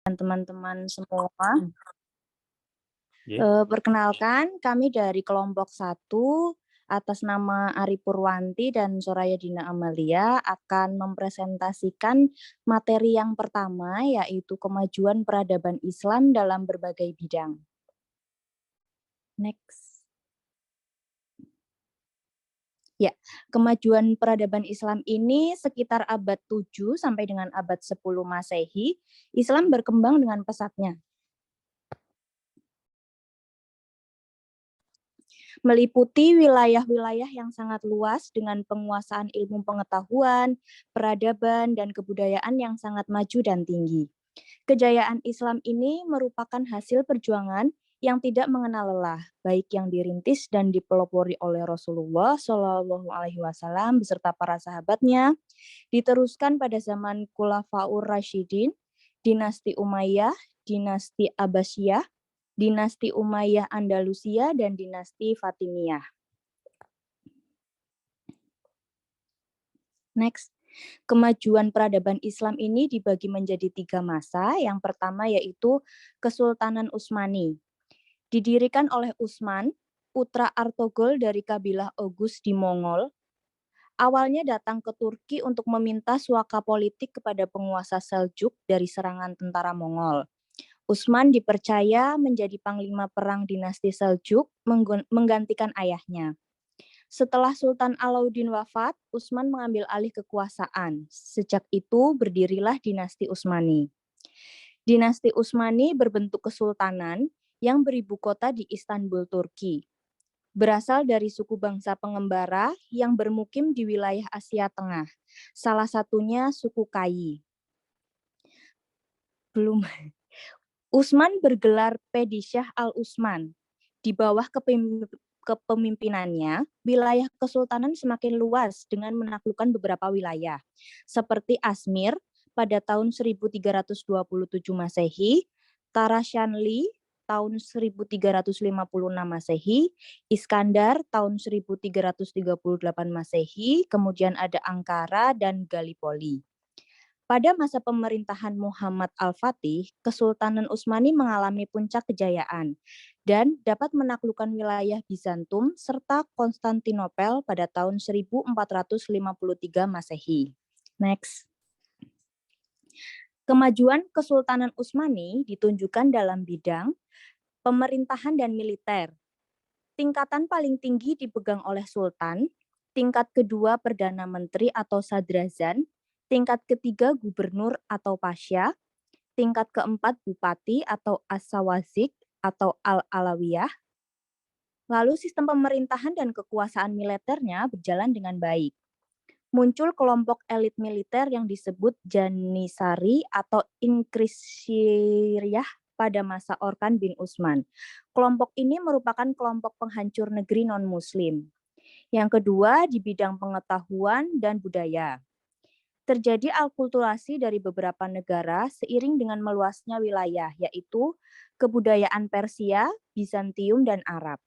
dan teman-teman semua. Perkenalkan, kami dari kelompok 1 atas nama Ari Purwanti dan Soraya Dina Amalia akan mempresentasikan materi yang pertama, yaitu kemajuan peradaban Islam dalam berbagai bidang. Next. Ya, kemajuan peradaban Islam ini sekitar abad 7 sampai dengan abad 10 Masehi, Islam berkembang dengan pesatnya. Meliputi wilayah-wilayah yang sangat luas dengan penguasaan ilmu pengetahuan, peradaban, dan kebudayaan yang sangat maju dan tinggi. Kejayaan Islam ini merupakan hasil perjuangan yang tidak mengenal lelah, baik yang dirintis dan dipelopori oleh Rasulullah Shallallahu Alaihi Wasallam beserta para sahabatnya, diteruskan pada zaman Khulafaur Rasyidin, dinasti Umayyah, dinasti Abbasiyah, dinasti Umayyah Andalusia, dan dinasti Fatimiyah. Next. Kemajuan peradaban Islam ini dibagi menjadi 3 masa. Yang pertama yaitu Kesultanan Utsmani. Didirikan oleh Utsman, putra Artogol dari kabilah Oghuz di Mongol. Awalnya datang ke Turki untuk meminta suaka politik kepada penguasa Seljuk dari serangan tentara Mongol. Utsman dipercaya menjadi panglima perang dinasti Seljuk, menggantikan ayahnya. Setelah Sultan Alauddin wafat, Utsman mengambil alih kekuasaan. Sejak itu berdirilah dinasti Utsmani. Dinasti Utsmani berbentuk kesultanan yang beribu kota di Istanbul, Turki. Berasal dari suku bangsa pengembara yang bermukim di wilayah Asia Tengah. Salah satunya suku Kayi. Utsman bergelar Padishah al-Utsman. Di bawah kepemimpinannya, wilayah kesultanan semakin luas dengan menaklukkan beberapa wilayah, seperti Azmir pada tahun 1327 Masehi, Tarashanli tahun 1356 Masehi, Iskandar tahun 1338 Masehi, kemudian ada Ankara dan Gallipoli. Pada masa pemerintahan Muhammad Al-Fatih, Kesultanan Utsmani mengalami puncak kejayaan dan dapat menaklukkan wilayah Bizantum serta Konstantinopel pada tahun 1453 Masehi. Next. Kemajuan Kesultanan Utsmani ditunjukkan dalam bidang pemerintahan dan militer. Tingkatan paling tinggi dipegang oleh Sultan, tingkat kedua Perdana Menteri atau Sadrazan, tingkat ketiga gubernur atau pasya, tingkat keempat bupati atau as-sawazik atau al-alawiyah. Lalu sistem pemerintahan dan kekuasaan militernya berjalan dengan baik. Muncul kelompok elit militer yang disebut Janissary atau Inkisariyah pada masa Orkan bin Utsman. Kelompok ini merupakan kelompok penghancur negeri non-muslim. Yang kedua di bidang pengetahuan dan budaya. Terjadi akulturasi dari beberapa negara seiring dengan meluasnya wilayah, yaitu kebudayaan Persia, Bizantium, dan Arab.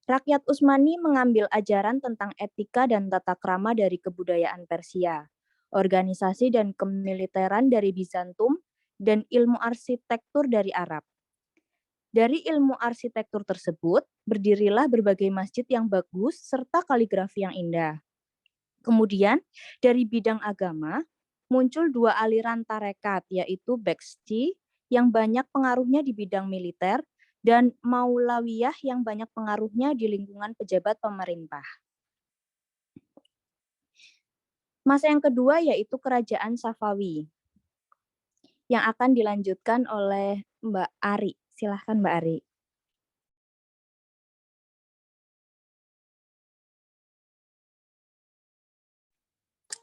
Rakyat Utsmani mengambil ajaran tentang etika dan tata krama dari kebudayaan Persia, organisasi dan kemiliteran dari Bizantum, dan ilmu arsitektur dari Arab. Dari ilmu arsitektur tersebut, berdirilah berbagai masjid yang bagus serta kaligrafi yang indah. Kemudian, dari bidang agama, muncul 2 aliran tarekat, yaitu Bekshi yang banyak pengaruhnya di bidang militer, dan Maulawiyah yang banyak pengaruhnya di lingkungan pejabat pemerintah. Masa yang kedua yaitu Kerajaan Safawi, yang akan dilanjutkan oleh Mbak Ari. Silahkan Mbak Ari.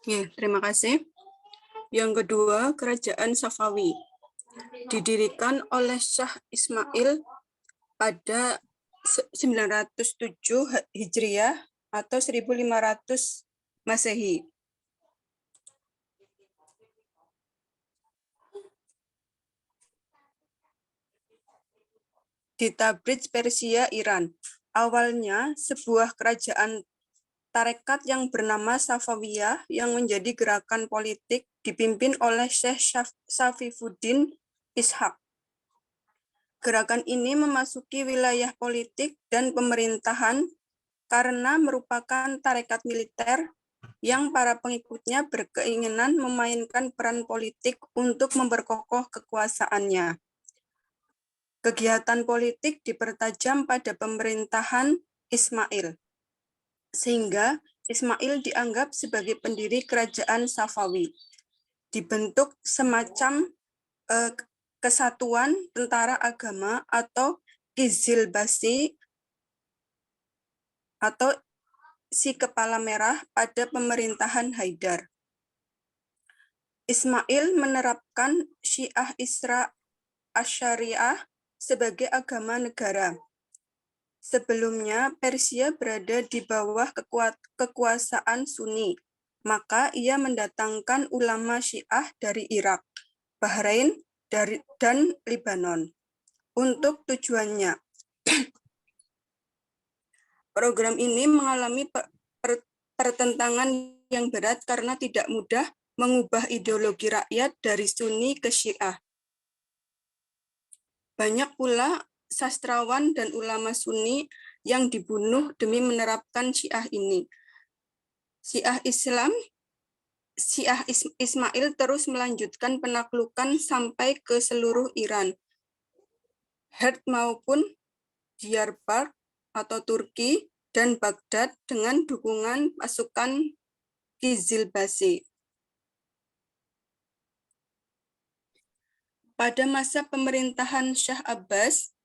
Ya, terima kasih. Yang kedua, Kerajaan Safawi. Didirikan oleh Syah Ismail pada 907 Hijriah atau 1500 Masehi. Di Tabriz, Persia, Iran. Awalnya sebuah kerajaan tarekat yang bernama Safawiyah yang menjadi gerakan politik dipimpin oleh Syekh Safifuddin Ishaq. Gerakan ini memasuki wilayah politik dan pemerintahan karena merupakan tarekat militer yang para pengikutnya berkeinginan memainkan peran politik untuk memperkokoh kekuasaannya. Kegiatan politik dipertajam pada pemerintahan Ismail, sehingga Ismail dianggap sebagai pendiri kerajaan Safawi. Dibentuk semacam kesatuan tentara agama atau Qizilbashi atau si kepala merah pada pemerintahan Haidar. Ismail menerapkan Syiah Isra Asyariah sebagai agama negara. Sebelumnya, Persia berada di bawah kekuasaan Sunni, maka ia mendatangkan ulama Syiah dari Irak, Bahrain, dan Lebanon. Untuk tujuannya, program ini mengalami pertentangan yang berat karena tidak mudah mengubah ideologi rakyat dari Sunni ke Syiah. Banyak pula sastrawan dan ulama Sunni yang dibunuh demi menerapkan Syiah ini. Syiah Ismail terus melanjutkan penaklukan sampai ke seluruh Iran, Hert maupun Diyarbakir atau Turki, dan Baghdad dengan dukungan pasukan Qizilbashi. Pada masa pemerintahan Shah Abbas,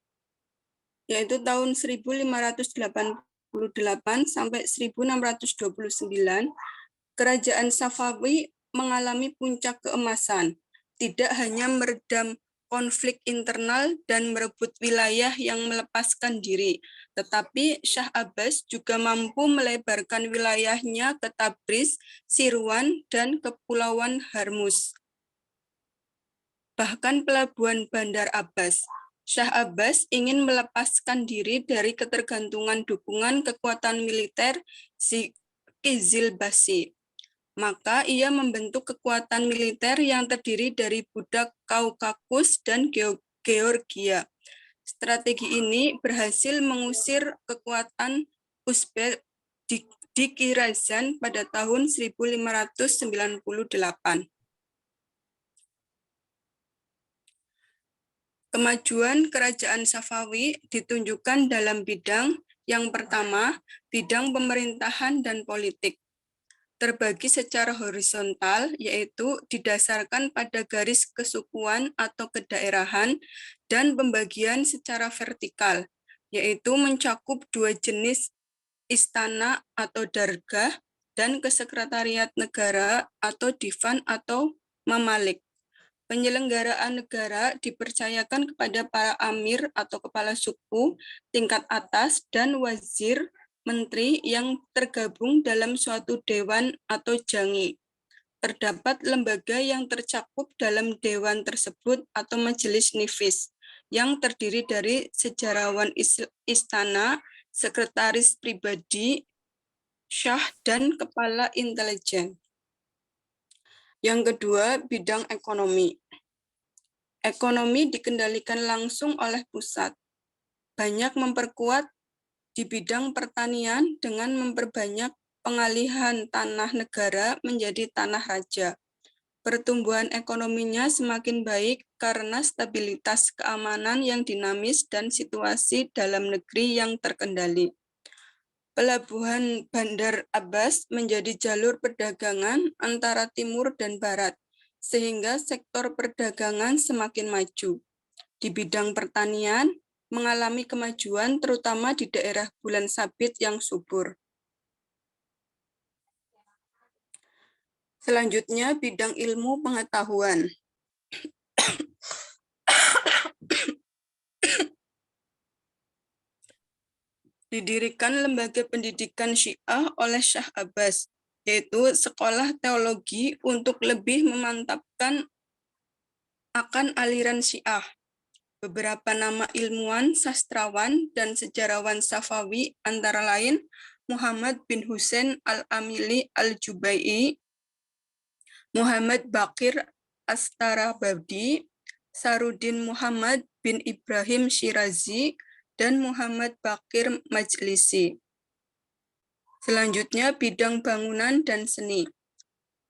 yaitu tahun 1588 sampai 1629, kerajaan Safawi mengalami puncak keemasan, tidak hanya meredam konflik internal dan merebut wilayah yang melepaskan diri, tetapi Shah Abbas juga mampu melebarkan wilayahnya ke Tabriz, Sirwan, dan Kepulauan Hormuz. Bahkan pelabuhan Bandar Abbas. Shah Abbas ingin melepaskan diri dari ketergantungan dukungan kekuatan militer Qizilbashi. Maka ia membentuk kekuatan militer yang terdiri dari budak Kaukasus dan Georgia. Strategi ini berhasil mengusir kekuatan Uzbek di Kirazan pada tahun 1598. Kemajuan kerajaan Safawi ditunjukkan dalam bidang yang pertama, bidang pemerintahan dan politik. Terbagi secara horizontal, yaitu didasarkan pada garis kesukuan atau kedaerahan, dan pembagian secara vertikal, yaitu mencakup dua jenis istana atau dargah, dan kesekretariat negara atau divan atau mamalik. Penyelenggaraan negara dipercayakan kepada para amir atau kepala suku tingkat atas dan wazir menteri yang tergabung dalam suatu dewan atau jangi. Terdapat lembaga yang tercakup dalam dewan tersebut atau majelis nifis yang terdiri dari sejarawan istana, sekretaris pribadi, syah, dan kepala intelijen. Yang kedua, bidang ekonomi. Ekonomi dikendalikan langsung oleh pusat. Banyak memperkuat di bidang pertanian dengan memperbanyak pengalihan tanah negara menjadi tanah raja. Pertumbuhan ekonominya semakin baik karena stabilitas keamanan yang dinamis dan situasi dalam negeri yang terkendali. Pelabuhan Bandar Abbas menjadi jalur perdagangan antara timur dan barat, sehingga sektor perdagangan semakin maju. Di bidang pertanian, mengalami kemajuan terutama di daerah bulan sabit yang subur. Selanjutnya, bidang ilmu pengetahuan. Didirikan lembaga pendidikan Syiah oleh Shah Abbas, yaitu sekolah teologi untuk lebih memantapkan akan aliran Syiah. Beberapa nama ilmuwan, sastrawan, dan sejarawan Safawi antara lain Muhammad bin Husain al-Amili al-Jubai'i, Muhammad Baqir Astarabadi, Sarudin Muhammad bin Ibrahim Syirazi, dan Muhammad Bakir Majlisi. Selanjutnya bidang bangunan dan seni.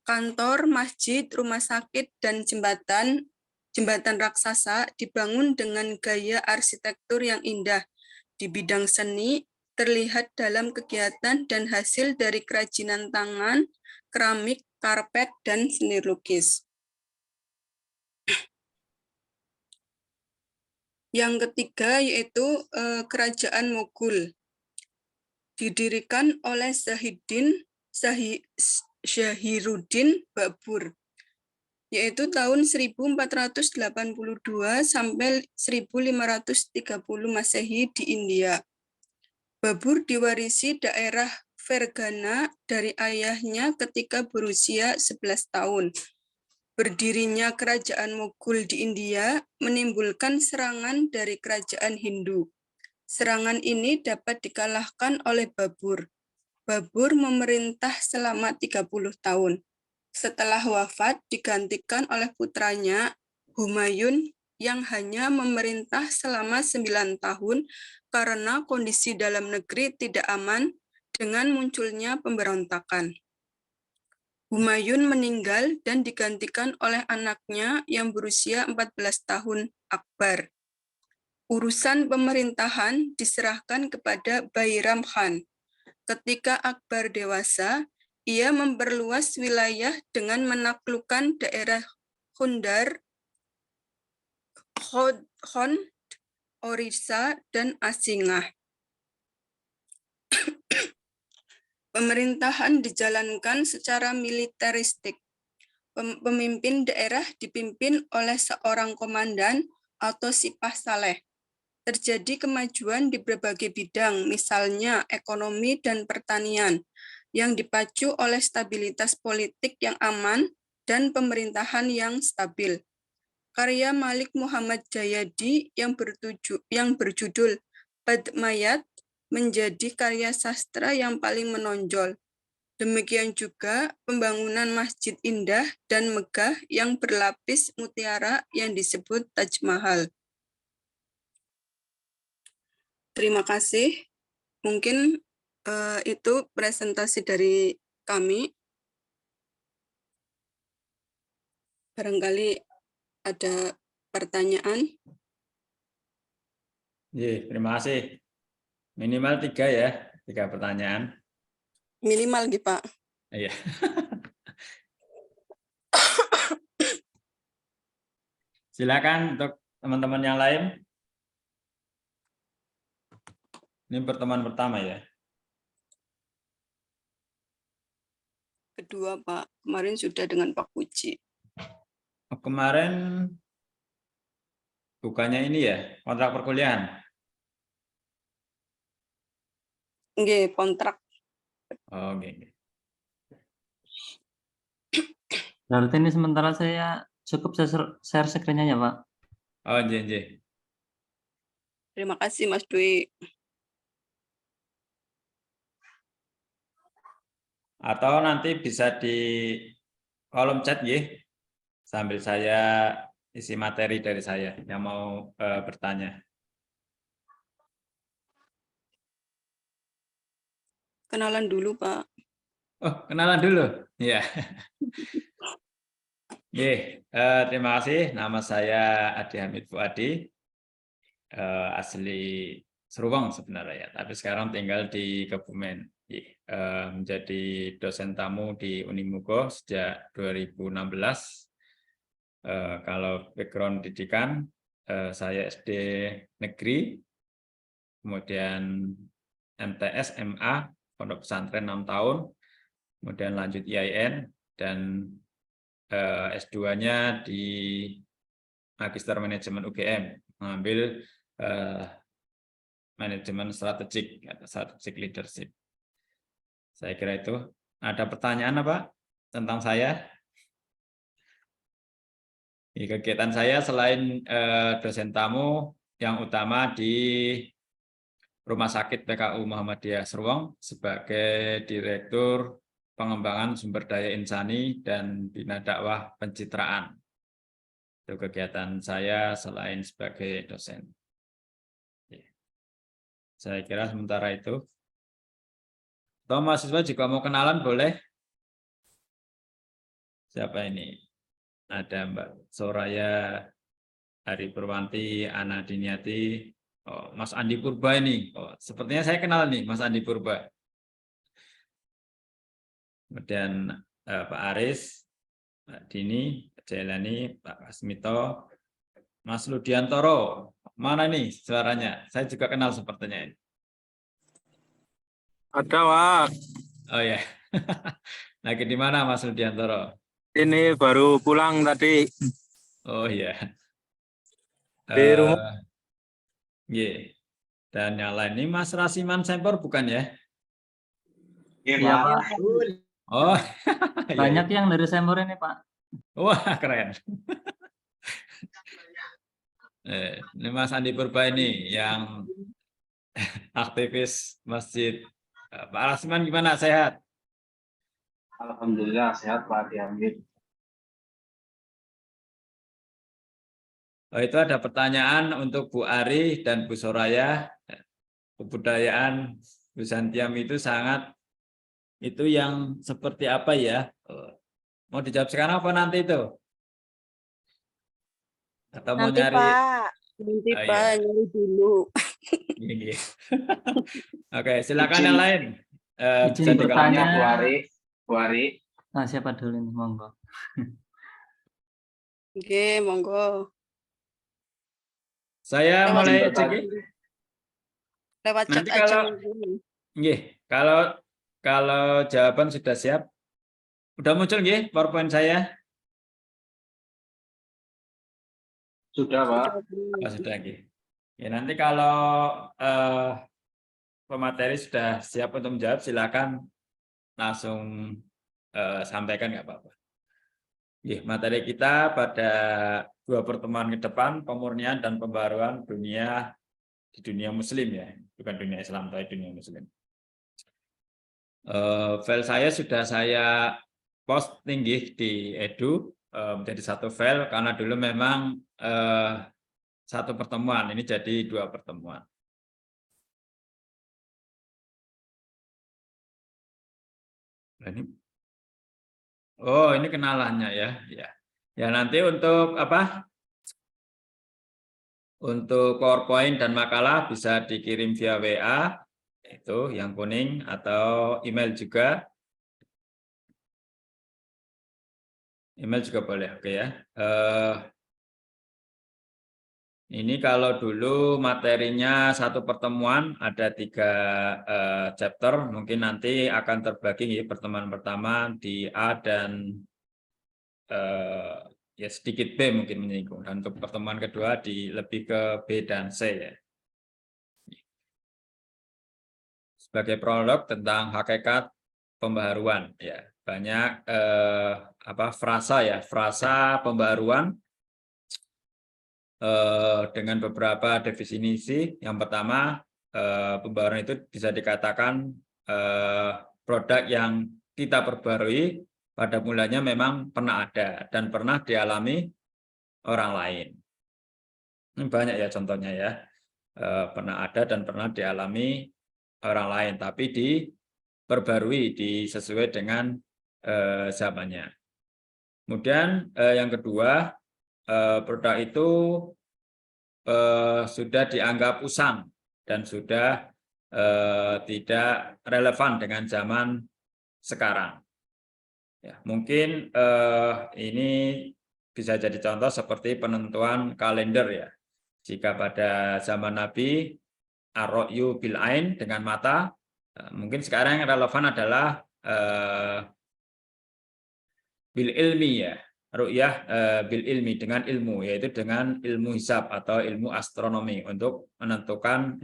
Kantor, masjid, rumah sakit, dan jembatan raksasa dibangun dengan gaya arsitektur yang indah. Di bidang seni, terlihat dalam kegiatan dan hasil dari kerajinan tangan, keramik, karpet, dan seni lukis. Yang ketiga yaitu Kerajaan Mughul. Didirikan oleh Zahiruddin Babur, yaitu tahun 1482 sampai 1530 Masehi di India. Babur diwarisi daerah Fergana dari ayahnya ketika berusia 11 tahun. Berdirinya kerajaan Mughul di India menimbulkan serangan dari kerajaan Hindu. Serangan ini dapat dikalahkan oleh Babur. Babur memerintah selama 30 tahun. Setelah wafat digantikan oleh putranya Humayun yang hanya memerintah selama 9 tahun karena kondisi dalam negeri tidak aman dengan munculnya pemberontakan. Humayun meninggal dan digantikan oleh anaknya yang berusia 14 tahun, Akbar. Urusan pemerintahan diserahkan kepada Bairam Khan. Ketika Akbar dewasa, ia memperluas wilayah dengan menaklukkan daerah Khundar, Khond, Orissa, dan Asingah. Pemerintahan dijalankan secara militeristik. Pemimpin daerah dipimpin oleh seorang komandan atau sipah saleh. Terjadi kemajuan di berbagai bidang, misalnya ekonomi dan pertanian, yang dipacu oleh stabilitas politik yang aman dan pemerintahan yang stabil. Karya Malik Muhammad Jayadi yang berjudul Padmayat menjadi karya sastra yang paling menonjol. Demikian juga pembangunan masjid indah dan megah yang berlapis mutiara yang disebut Taj Mahal. Terima kasih. Mungkin itu presentasi dari kami. Barangkali ada pertanyaan. Terima kasih. Minimal 3 ya, 3 pertanyaan. Minimal gitu, Pak. Iya. Silakan untuk teman-teman yang lain. Ini pertemuan pertama ya. Kedua, Pak. Kemarin sudah dengan Pak Puji. Kemarin bukannya ini ya, kontrak perkuliahan. Nggih, kontrak. Oh, okay. Berarti ini sementara saya cukup share screen-nya ya, Pak. Oh, iya. Terima kasih, Mas Dwi. Atau nanti bisa di kolom chat ya, sambil saya isi materi dari saya yang mau bertanya. Kenalan dulu, Pak. Oh, kenalan dulu. Ya. Terima kasih. Nama saya Adi Hamid Fuadi, asli Seruang sebenarnya ya, tapi sekarang tinggal di Kebumen. Menjadi dosen tamu di Unimugo sejak 2016. Kalau background pendidikan, saya SD negeri, kemudian MTS, MA, pondok pesantren 6 tahun, kemudian lanjut IAIN, dan S2-nya di Magister Manajemen UGM, mengambil manajemen strategik atau strategic leadership. Saya kira itu. Ada pertanyaan apa tentang saya? Di kegiatan saya selain dosen tamu, yang utama di Rumah Sakit PKU Muhammadiyah Seruang sebagai Direktur Pengembangan Sumber Daya Insani dan Bina Dakwah Pencitraan. Itu kegiatan saya selain sebagai dosen. Saya kira sementara itu. Atau mahasiswa juga mau kenalan boleh. Siapa ini? Ada Mbak Soraya, Hari Purwanti, Ana Diniati, Mas Andi Purba ini. Sepertinya saya kenal nih Mas Andi Purba. Kemudian Pak Aris, Pak Dini, Pak Jailani, Pak Asmito, Mas Ludiantoro. Mana nih suaranya? Saya juga kenal sepertinya ini. Ada, Pak. Oh ya. Lagi di mana Mas Ludiantoro? Ini baru pulang tadi Oh iya. di rumah. Iya. Dan yang lain ini Mas Rasiman Sempor bukan ya? Iya, Pak. Oh, iya, Banyak iya. yang dari Sempor ini, Pak. Wah, keren. Ini Mas Andi Purba ini yang aktivis masjid. Pak Rasiman gimana? Sehat? Alhamdulillah sehat Pak Diambil. Oh, itu ada pertanyaan untuk Bu Ari dan Bu Soraya. Kebudayaan Bizantium itu sangat, itu yang seperti apa ya? Mau dijawab sekarang apa nanti itu? Atau mau Nanti nyari? Pak. Nanti Oh, Pak, iya. nyari dulu. Iya. Oke, silakan yang lain. Izin Bisa dikeluarkan. bertanya. Bu Ari. Nah, siapa dulu ini? Monggo. Oke, monggo. Saya Lewat mulai chat cek. Lewat chat Nanti aja kalau mungkin. nggih, kalau jawaban sudah siap, udah muncul nggih PowerPoint saya? Sudah Pak. Oh, sudah nggih. Ya, nanti kalau pemateri sudah siap untuk menjawab, silakan langsung sampaikan, nggak apa-apa. Nggih, materi kita pada 2 pertemuan ke depan, pemurnian dan pembaruan dunia di dunia Muslim ya, bukan dunia Islam tapi dunia Muslim. File saya sudah saya post tinggi di Edu menjadi satu file karena dulu memang satu pertemuan, ini jadi 2 pertemuan. Oh, ini kenalannya ya. Ya, nanti untuk apa? Untuk PowerPoint dan makalah bisa dikirim via WA, itu yang kuning, atau email juga. Email juga boleh, oke ya. Ini kalau dulu materinya satu pertemuan ada 3 chapter, mungkin nanti akan terbagi pertemuan pertama di A dan ya sedikit B mungkin menyinggung, dan untuk pertemuan kedua lebih ke B dan C ya. Sebagai prolog tentang hakikat pembaharuan ya, banyak frasa ya, frasa pembaharuan dengan beberapa definisi. Yang pertama, pembaharuan itu bisa dikatakan produk yang kita perbarui pada mulanya memang pernah ada dan pernah dialami orang lain. Ini banyak ya contohnya ya, pernah ada dan pernah dialami orang lain, tapi diperbarui, sesuai dengan zamannya. Kemudian yang kedua, produk itu sudah dianggap usang dan sudah tidak relevan dengan zaman sekarang. Ya, mungkin ini bisa jadi contoh seperti penentuan kalender ya. Jika pada zaman Nabi ar-ra'yu bil ain, dengan mata, mungkin sekarang yang relevan adalah bil ilmi ya. Ru'yah bil ilmi, dengan ilmu, yaitu dengan ilmu hisab atau ilmu astronomi untuk menentukan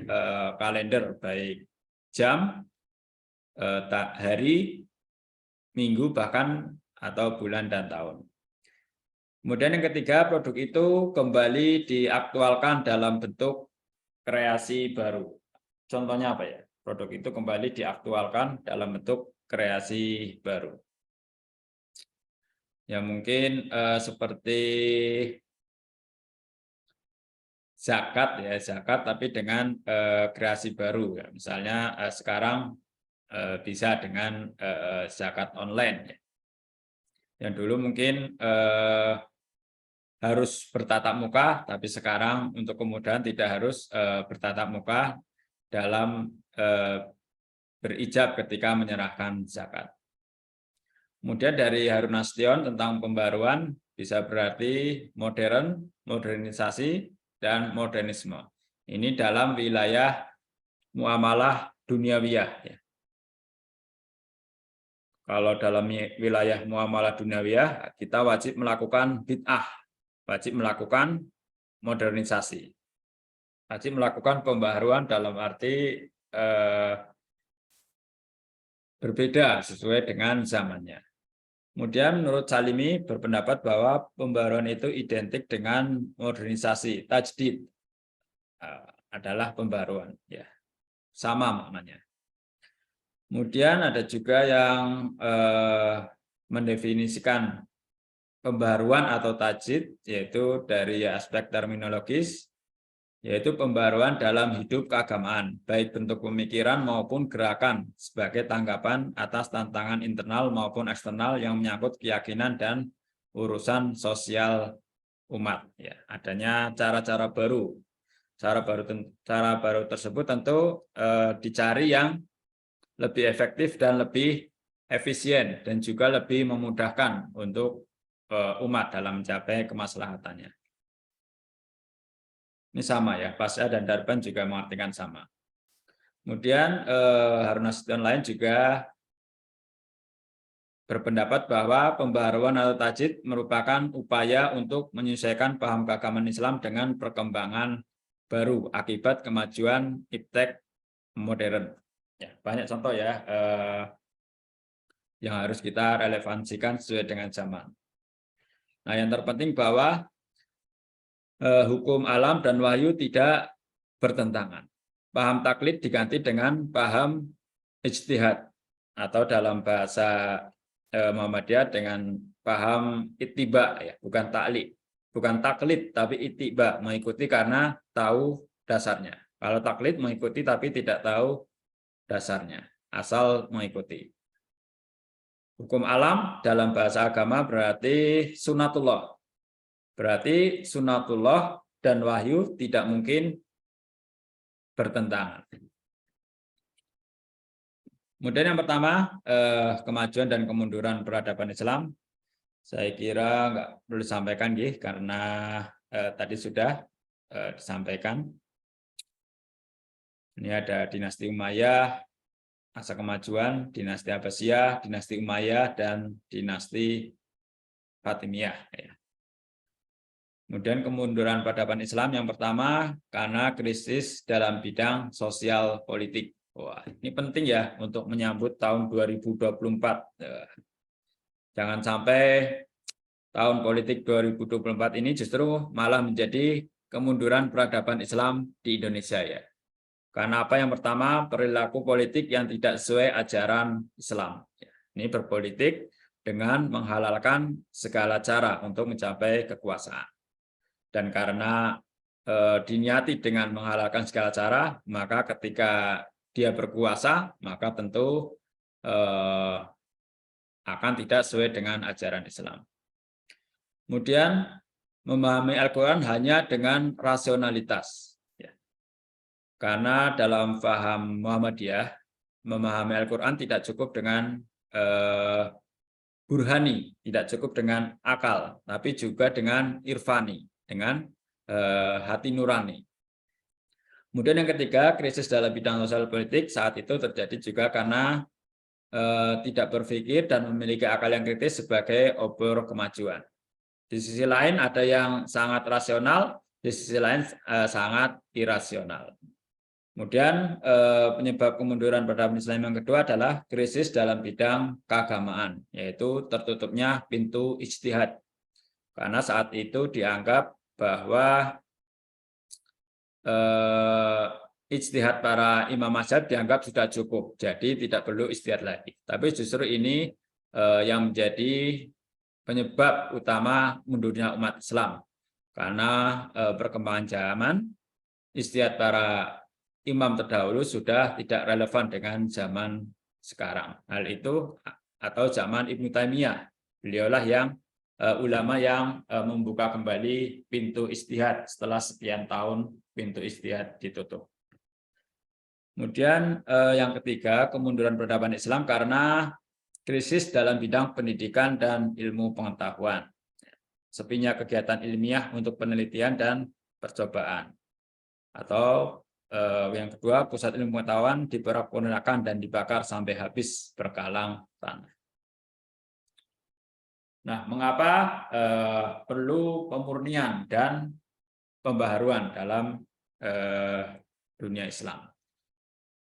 kalender, baik jam, hari, minggu, bahkan atau bulan dan tahun. Kemudian yang ketiga, produk itu kembali diaktualkan dalam bentuk kreasi baru. Contohnya apa ya? Produk itu kembali diaktualkan dalam bentuk kreasi baru. Ya mungkin seperti zakat ya, zakat tapi dengan kreasi baru ya. Misalnya sekarang bisa dengan zakat online ya. Yang dulu mungkin harus bertatap muka, tapi sekarang untuk kemudahan tidak harus bertatap muka dalam berijab ketika menyerahkan zakat. Kemudian dari Harun Nasution tentang pembaruan bisa berarti modern, modernisasi, dan modernisme. Ini dalam wilayah muamalah duniawiyah. Ya. Kalau dalam wilayah muamalah duniawiyah, kita wajib melakukan bid'ah, wajib melakukan modernisasi, wajib melakukan pembaharuan dalam arti berbeda sesuai dengan zamannya. Kemudian menurut Salimi berpendapat bahwa pembaharuan itu identik dengan modernisasi, tajdid adalah pembaharuan, ya sama maknanya. Kemudian ada juga yang mendefinisikan pembaharuan atau tajdid yaitu dari aspek terminologis, yaitu pembaharuan dalam hidup keagamaan, baik bentuk pemikiran maupun gerakan sebagai tanggapan atas tantangan internal maupun eksternal yang menyangkut keyakinan dan urusan sosial umat. Ya, adanya cara-cara baru. Cara baru tersebut tentu dicari yang lebih efektif dan lebih efisien dan juga lebih memudahkan untuk umat dalam mencapai kemaslahatannya. Ini sama ya, Pasya dan Darban juga mengartikan sama. Kemudian Harun Nasution lain juga berpendapat bahwa pembaharuan atau tajdid merupakan upaya untuk menyesuaikan paham keagamaan Islam dengan perkembangan baru akibat kemajuan iptek modern. Ya, banyak contoh ya yang harus kita relevansikan sesuai dengan zaman. Nah, yang terpenting bahwa hukum alam dan wahyu tidak bertentangan. Paham taklid diganti dengan paham ijtihad atau dalam bahasa Muhammadiyah dengan paham ittiba ya, bukan taklid. Bukan taklid tapi ittiba, mengikuti karena tahu dasarnya. Kalau taklid mengikuti tapi tidak tahu dasarnya, asal mengikuti. Hukum alam dalam bahasa agama berarti sunatullah. Berarti sunatullah dan wahyu tidak mungkin bertentangan. Kemudian yang pertama, kemajuan dan kemunduran peradaban Islam. Saya kira nggak perlu disampaikan, karena tadi sudah disampaikan. Ini ada dinasti Umayyah, masa kemajuan, dinasti Abbasiyah, dinasti Umayyah, dan dinasti Fatimiyah. Kemudian kemunduran peradaban Islam yang pertama karena krisis dalam bidang sosial politik. Wah, ini penting ya untuk menyambut tahun 2024. Jangan sampai tahun politik 2024 ini justru malah menjadi kemunduran peradaban Islam di Indonesia ya. Karena apa? Yang pertama, perilaku politik yang tidak sesuai ajaran Islam. Ini berpolitik dengan menghalalkan segala cara untuk mencapai kekuasaan. Dan karena diniati dengan menghalalkan segala cara, maka ketika dia berkuasa, maka tentu akan tidak sesuai dengan ajaran Islam. Kemudian memahami Al-Quran hanya dengan rasionalitas. Karena dalam paham Muhammadiyah, memahami Al-Quran tidak cukup dengan burhani, tidak cukup dengan akal, tapi juga dengan irfani, dengan hati nurani. Kemudian yang ketiga, krisis dalam bidang sosial politik saat itu terjadi juga karena tidak berpikir dan memiliki akal yang kritis sebagai obor kemajuan. Di sisi lain ada yang sangat rasional, di sisi lain sangat irasional. Kemudian penyebab kemunduran peradaban Islam yang kedua adalah krisis dalam bidang keagamaan, yaitu tertutupnya pintu ijtihad. Karena saat itu dianggap bahwa ijtihad para imam mazhab dianggap sudah cukup, jadi tidak perlu ijtihad lagi. Tapi justru ini yang menjadi penyebab utama mundurnya umat Islam. karena perkembangan zaman, ijtihad para imam terdahulu sudah tidak relevan dengan zaman sekarang. Hal itu atau zaman Ibnu Taimiyah. Beliaulah yang ulama yang membuka kembali pintu ijtihad setelah sekian tahun pintu ijtihad ditutup. Kemudian yang ketiga, kemunduran peradaban Islam karena krisis dalam bidang pendidikan dan ilmu pengetahuan. Sepinya kegiatan ilmiah untuk penelitian dan percobaan. Atau yang kedua, pusat ilmu pengetahuan dipergunakan dan dibakar sampai habis berkalang tanah. Nah, mengapa perlu pemurnian dan pembaharuan dalam dunia Islam?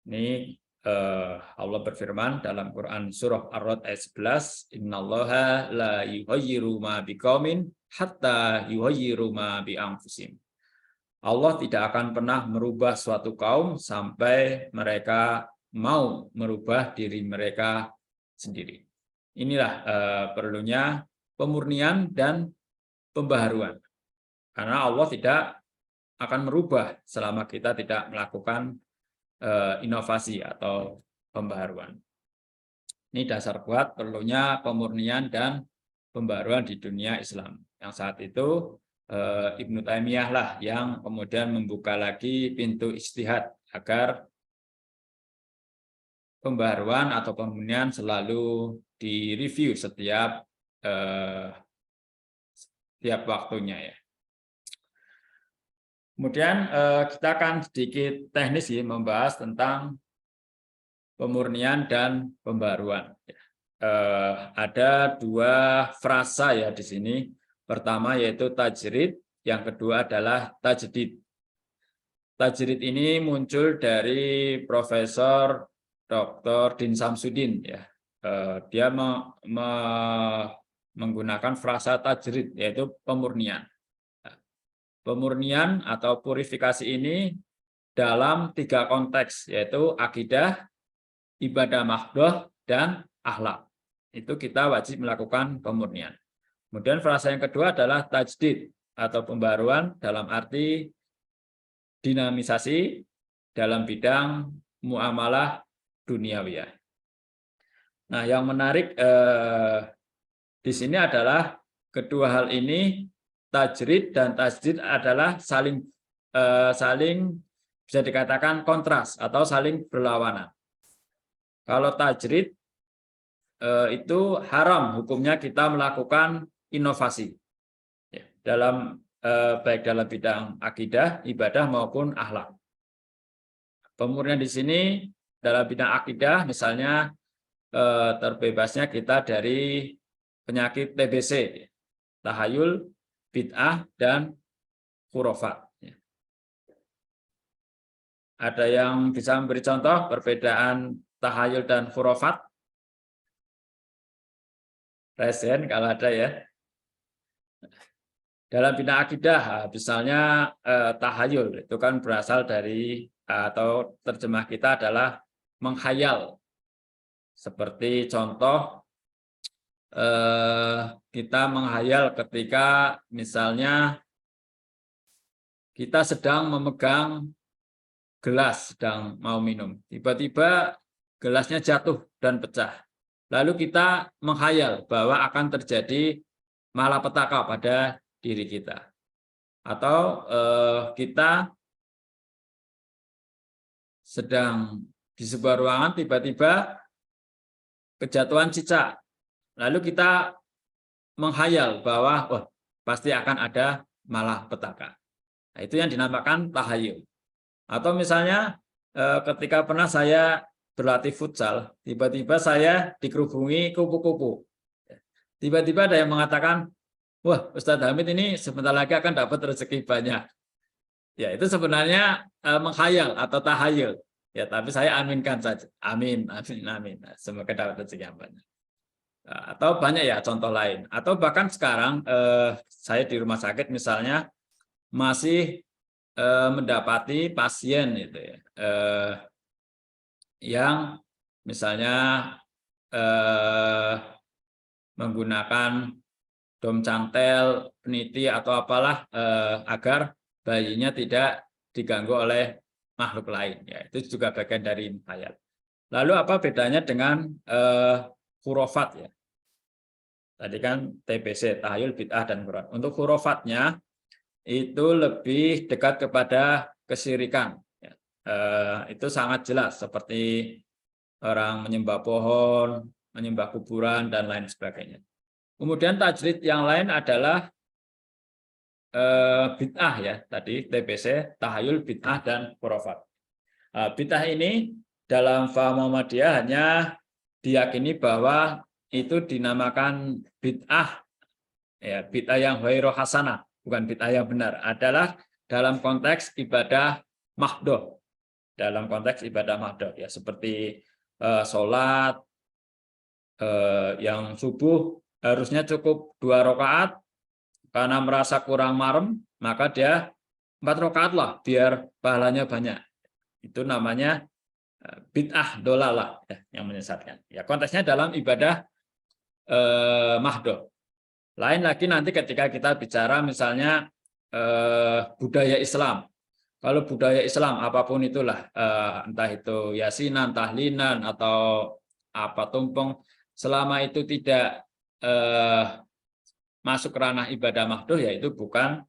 Ini Allah berfirman dalam Quran surah Ar-Ra'd ayat 11, "Innallaha la yughayyiru ma biqaumin hatta yughayyiru ma bi anfusihim." Allah tidak akan pernah merubah suatu kaum sampai mereka mau merubah diri mereka sendiri. Inilah perlunya pemurnian dan pembaharuan. Karena Allah tidak akan merubah selama kita tidak melakukan inovasi atau pembaharuan. Ini dasar kuat perlunya pemurnian dan pembaharuan di dunia Islam. Yang saat itu Ibnu Taimiyah lah yang kemudian membuka lagi pintu ijtihad agar pembaharuan atau pemurnian selalu direview setiap waktunya ya. Kemudian kita akan sedikit teknis ya, membahas tentang pemurnian dan pembaharuan. Ada dua frasa ya di sini. Pertama yaitu tajrid, yang kedua adalah tajdid. Tajrid ini muncul dari Profesor Dr. Din Samsudin ya. Dia menggunakan frasa tajrid yaitu pemurnian. Pemurnian atau purifikasi ini dalam tiga konteks, yaitu akidah, ibadah mahdoh, dan akhlak. Itu kita wajib melakukan pemurnian. Kemudian frasa yang kedua adalah tajdid atau pembaruan dalam arti dinamisasi dalam bidang muamalah duniawiyah. Nah, yang menarik di sini adalah kedua hal ini, tajrid dan tajdid adalah saling bisa dikatakan kontras atau saling berlawanan. Kalau tajrid itu haram hukumnya kita melakukan inovasi ya, baik dalam bidang akidah, ibadah maupun akhlak. Pemurnian di sini dalam bidang akidah misalnya terbebasnya kita dari penyakit TBC, tahayul, bid'ah, dan khurafat. Ada yang bisa memberi contoh perbedaan tahayul dan khurafat? Resen kalau ada ya. Dalam bidang akidah, misalnya tahayul, itu kan berasal dari atau terjemah kita adalah menghayal. Seperti contoh, kita menghayal ketika misalnya kita sedang memegang gelas, sedang mau minum. Tiba-tiba gelasnya jatuh dan pecah. Lalu kita menghayal bahwa akan terjadi malapetaka pada diri kita. Atau kita sedang di sebuah ruangan tiba-tiba kejatuhan cicak. Lalu kita menghayal bahwa pasti akan ada malapetaka. Nah, itu yang dinamakan tahayul. Atau misalnya ketika pernah saya berlatih futsal, tiba-tiba saya dikerubungi kupu-kupu. Tiba-tiba ada yang mengatakan, wah Ustadz Hamid ini sebentar lagi akan dapat rezeki banyak. Ya itu sebenarnya menghayal atau tahayul. Ya tapi saya aminkan saja. Amin, amin, amin. Semoga dapat rezeki yang banyak. Atau banyak ya contoh lain. Atau bahkan sekarang saya di rumah sakit misalnya masih mendapati pasien itu ya, yang misalnya menggunakan dom cantel, peniti atau apalah agar bayinya tidak diganggu oleh makhluk lain. Ya, itu juga bagian dari hayat. Lalu apa bedanya dengan khurafat ya? Tadi kan TBC, tahayul, bid'ah, dan khurafat. Untuk khurufatnya itu lebih dekat kepada kesyirikan. Ya. Itu sangat jelas seperti orang menyembah pohon, menyembah kuburan, dan lain sebagainya. Kemudian tajrid yang lain adalah bid'ah ya, tadi TBC, tahayul, bid'ah, dan khurafat. Bid'ah ini dalam faham Muhammadiyah hanya diyakini bahwa itu dinamakan bid'ah, ya, bid'ah yang ghairu hasanah, bukan bid'ah yang benar, adalah dalam konteks ibadah mahdoh, dalam konteks ibadah mahdoh ya, seperti sholat yang subuh harusnya cukup 2 rakaat, karena merasa kurang marem maka dia 4 rakaat lah biar pahalanya banyak. Itu namanya bid'ah dolalah ya, yang menyesatkan. Ya, konteksnya dalam ibadah mahdoh. Lain lagi nanti ketika kita bicara misalnya budaya Islam. Kalau budaya Islam apapun itulah, entah itu yasinan, tahlinan, atau apa tumpeng, selama itu tidak masuk ke ranah ibadah mahdoh, yaitu bukan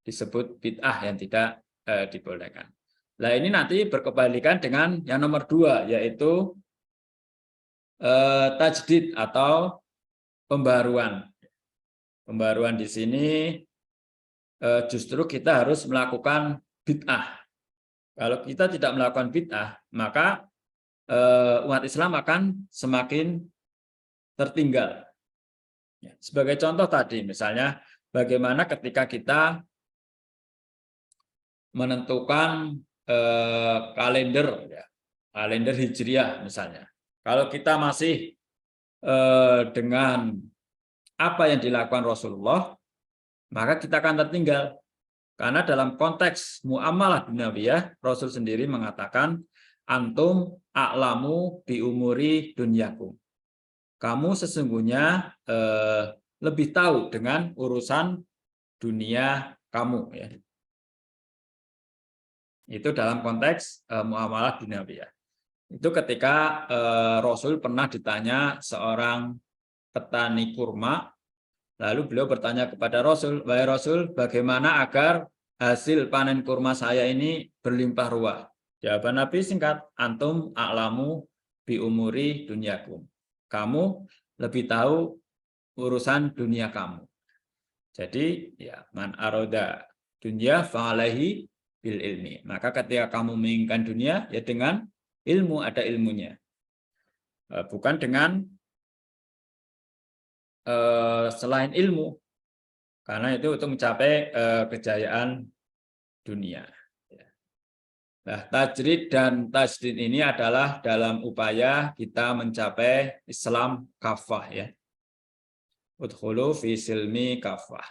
disebut bid'ah yang tidak dibolehkan. Nah, ini nanti berkebalikan dengan yang nomor 2, yaitu tajdid atau pembaruan. Pembaruan di sini justru kita harus melakukan bid'ah. Kalau kita tidak melakukan bid'ah, maka umat Islam akan semakin tertinggal. Sebagai contoh tadi, misalnya bagaimana ketika kita menentukan kalender, ya, kalender hijriah misalnya. Kalau kita masih dengan apa yang dilakukan Rasulullah, maka kita akan tertinggal. Karena dalam konteks muamalah dunyawiyah, Rasul sendiri mengatakan, antum a'lamu bi umuri dunyakum. Kamu sesungguhnya lebih tahu dengan urusan dunia kamu. Ya. Itu dalam konteks muamalah dunyawiyah. Itu ketika Rasul pernah ditanya seorang petani kurma, lalu beliau bertanya kepada Rasul, wahai Rasul, bagaimana agar hasil panen kurma saya ini berlimpah ruah? Jawaban Nabi singkat, antum a'lamu bi umuri dunyakum. Kamu lebih tahu urusan dunia kamu. Jadi ya, man aroda dunya fa'alaihi bil ilmi. Maka ketika kamu menginginkan dunia, ya dengan ilmu, ada ilmunya. Bukan dengan selain ilmu, karena itu untuk mencapai kejayaan dunia. Nah, tajrid dan tajdid ini adalah dalam upaya kita mencapai Islam kafah ya. Udkhulu fi silmi kafah.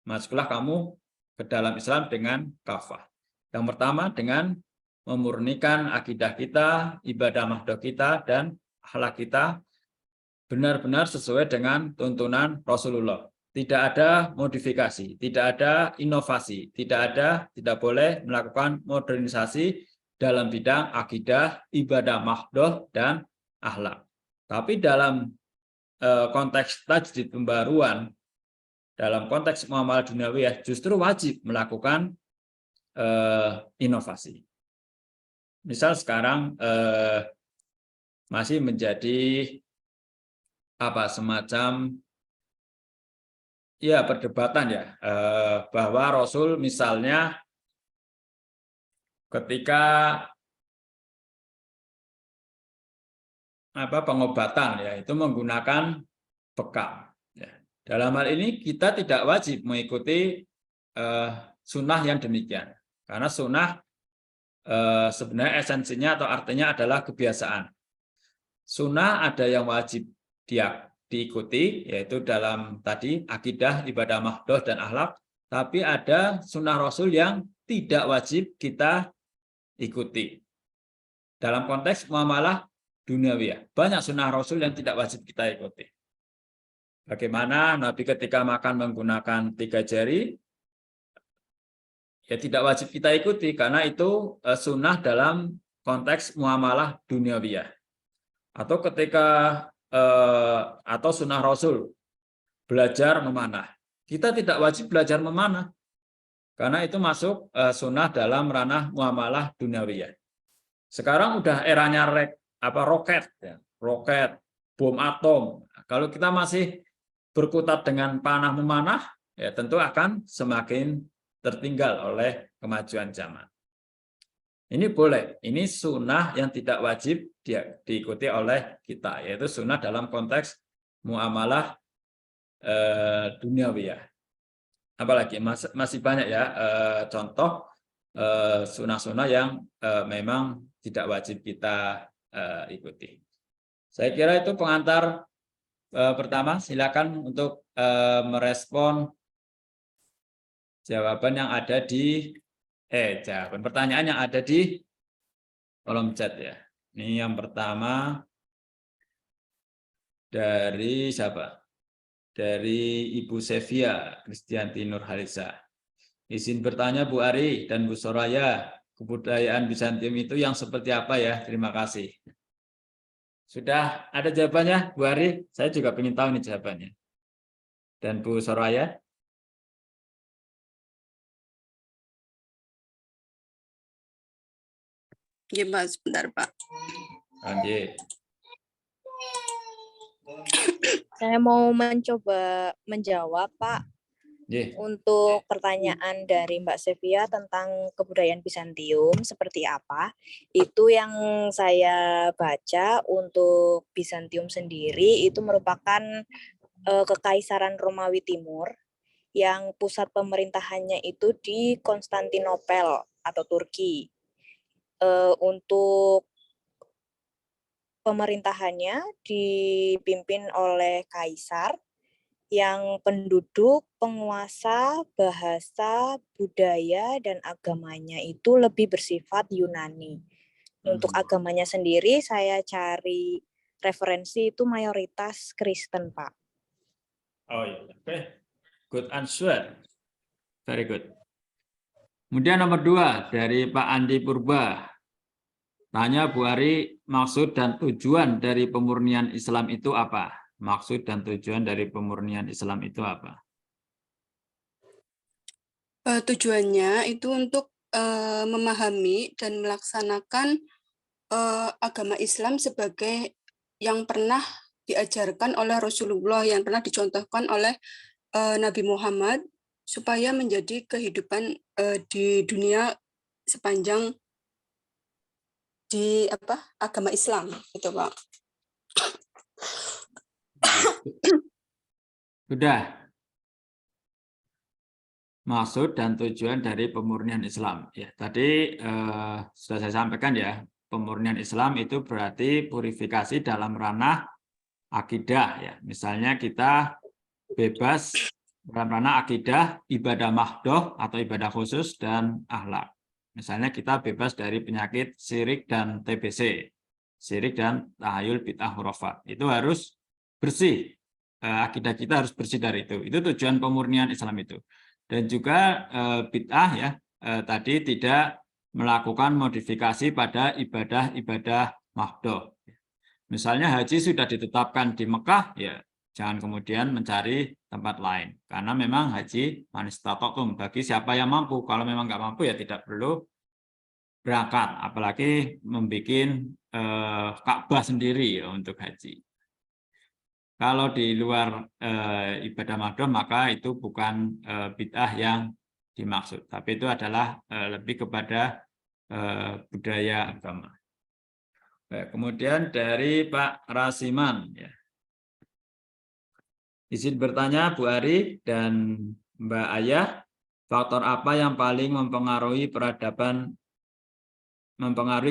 Masuklah kamu ke dalam Islam dengan kafah. Yang pertama dengan memurnikan akidah kita, ibadah mahdoh kita, dan akhlak kita benar-benar sesuai dengan tuntunan Rasulullah. Tidak ada modifikasi, tidak ada inovasi, tidak boleh melakukan modernisasi dalam bidang akidah, ibadah mahdoh, dan akhlak. Tapi dalam konteks tajdid pembaruan, dalam konteks muamalah dunyawiyah justru wajib melakukan inovasi. Misal sekarang masih menjadi semacam ya perdebatan ya, bahwa Rasul misalnya ketika pengobatan ya itu menggunakan bekam. Ya. Dalam hal ini kita tidak wajib mengikuti sunnah yang demikian, karena sunnah sebenarnya esensinya atau artinya adalah kebiasaan. Sunnah ada yang wajib diikuti, yaitu dalam tadi akidah, ibadah mahdoh, dan akhlak. Tapi ada sunnah Rasul yang tidak wajib kita ikuti. Dalam konteks muamalah duniawiyah, banyak sunnah Rasul yang tidak wajib kita ikuti. Bagaimana Nabi ketika makan menggunakan 3 jari, ya tidak wajib kita ikuti karena itu sunnah dalam konteks muamalah duniawiyah. Atau ketika atau sunnah Rasul belajar memanah. Kita tidak wajib belajar memanah karena itu masuk sunnah dalam ranah muamalah duniawiyah. Sekarang udah eranya roket, ya. Roket, bom atom. Kalau kita masih berkutat dengan panah memanah, ya tentu akan semakin tertinggal oleh kemajuan zaman. Ini boleh, ini sunnah yang tidak wajib diikuti oleh kita, yaitu sunnah dalam konteks muamalah duniawiyah. Apalagi masih banyak ya contoh sunnah-sunnah yang memang tidak wajib kita ikuti. Saya kira itu pengantar pertama. Silakan untuk merespon jawaban yang ada di jawaban pertanyaan yang ada di kolom chat ya. Ini yang pertama dari siapa? Dari Ibu Sevia Kristianti Nurhalisa. Izin bertanya Bu Ari dan Bu Soraya, kebudayaan Bizantium itu yang seperti apa ya? Terima kasih. Sudah ada jawabannya Bu Ari? Saya juga ingin tahu nih jawabannya. Dan Bu Soraya? Ya, Pak, sebentar, Pak. Lanjut. Saya mau mencoba menjawab, Pak, Ye. untuk pertanyaan dari Mbak Sevia tentang kebudayaan Bizantium seperti apa. Itu yang saya baca untuk Bizantium sendiri itu merupakan Kekaisaran Romawi Timur yang pusat pemerintahannya itu di Konstantinopel atau Turki. Untuk pemerintahannya dipimpin oleh kaisar yang penduduk, penguasa, bahasa, budaya, dan agamanya itu lebih bersifat Yunani. Untuk agamanya sendiri saya cari referensi itu mayoritas Kristen, Pak. Oh iya, oke. Good answer. Very good. Kemudian nomor 2 dari Pak Andi Purba. Tanya Bu Ari, maksud dan tujuan dari pemurnian Islam itu apa? Maksud dan tujuan dari pemurnian Islam itu apa? Tujuannya itu untuk memahami dan melaksanakan agama Islam sebagai yang pernah diajarkan oleh Rasulullah, yang pernah dicontohkan oleh Nabi Muhammad, supaya menjadi kehidupan di dunia sepanjang di agama Islam, gitu Pak. Sudah. Maksud dan tujuan dari pemurnian Islam. Ya, tadi sudah saya sampaikan ya, pemurnian Islam itu berarti purifikasi dalam ranah akidah ya. Misalnya kita bebas dalam ranah akidah, ibadah mahdoh atau ibadah khusus dan akhlak. Misalnya kita bebas dari penyakit syirik dan TBC, syirik dan tahayul bid'ah khurafat. Itu harus bersih. Akidah kita harus bersih dari itu. Itu tujuan pemurnian Islam itu. Dan juga bid'ah ya, tadi tidak melakukan modifikasi pada ibadah-ibadah mahdoh. Misalnya haji sudah ditetapkan di Mekah, ya jangan kemudian mencari tempat lain. Karena memang haji manistatotum bagi siapa yang mampu. Kalau memang nggak mampu ya tidak perlu berangkat. Apalagi membuat Ka'bah sendiri ya, untuk haji. Kalau di luar ibadah mahdoh maka itu bukan bid'ah yang dimaksud. Tapi itu adalah lebih kepada budaya agama. Kemudian dari Pak Rasiman, ya. Izin bertanya Bu Ari dan Mbak Ayah, faktor apa yang paling mempengaruhi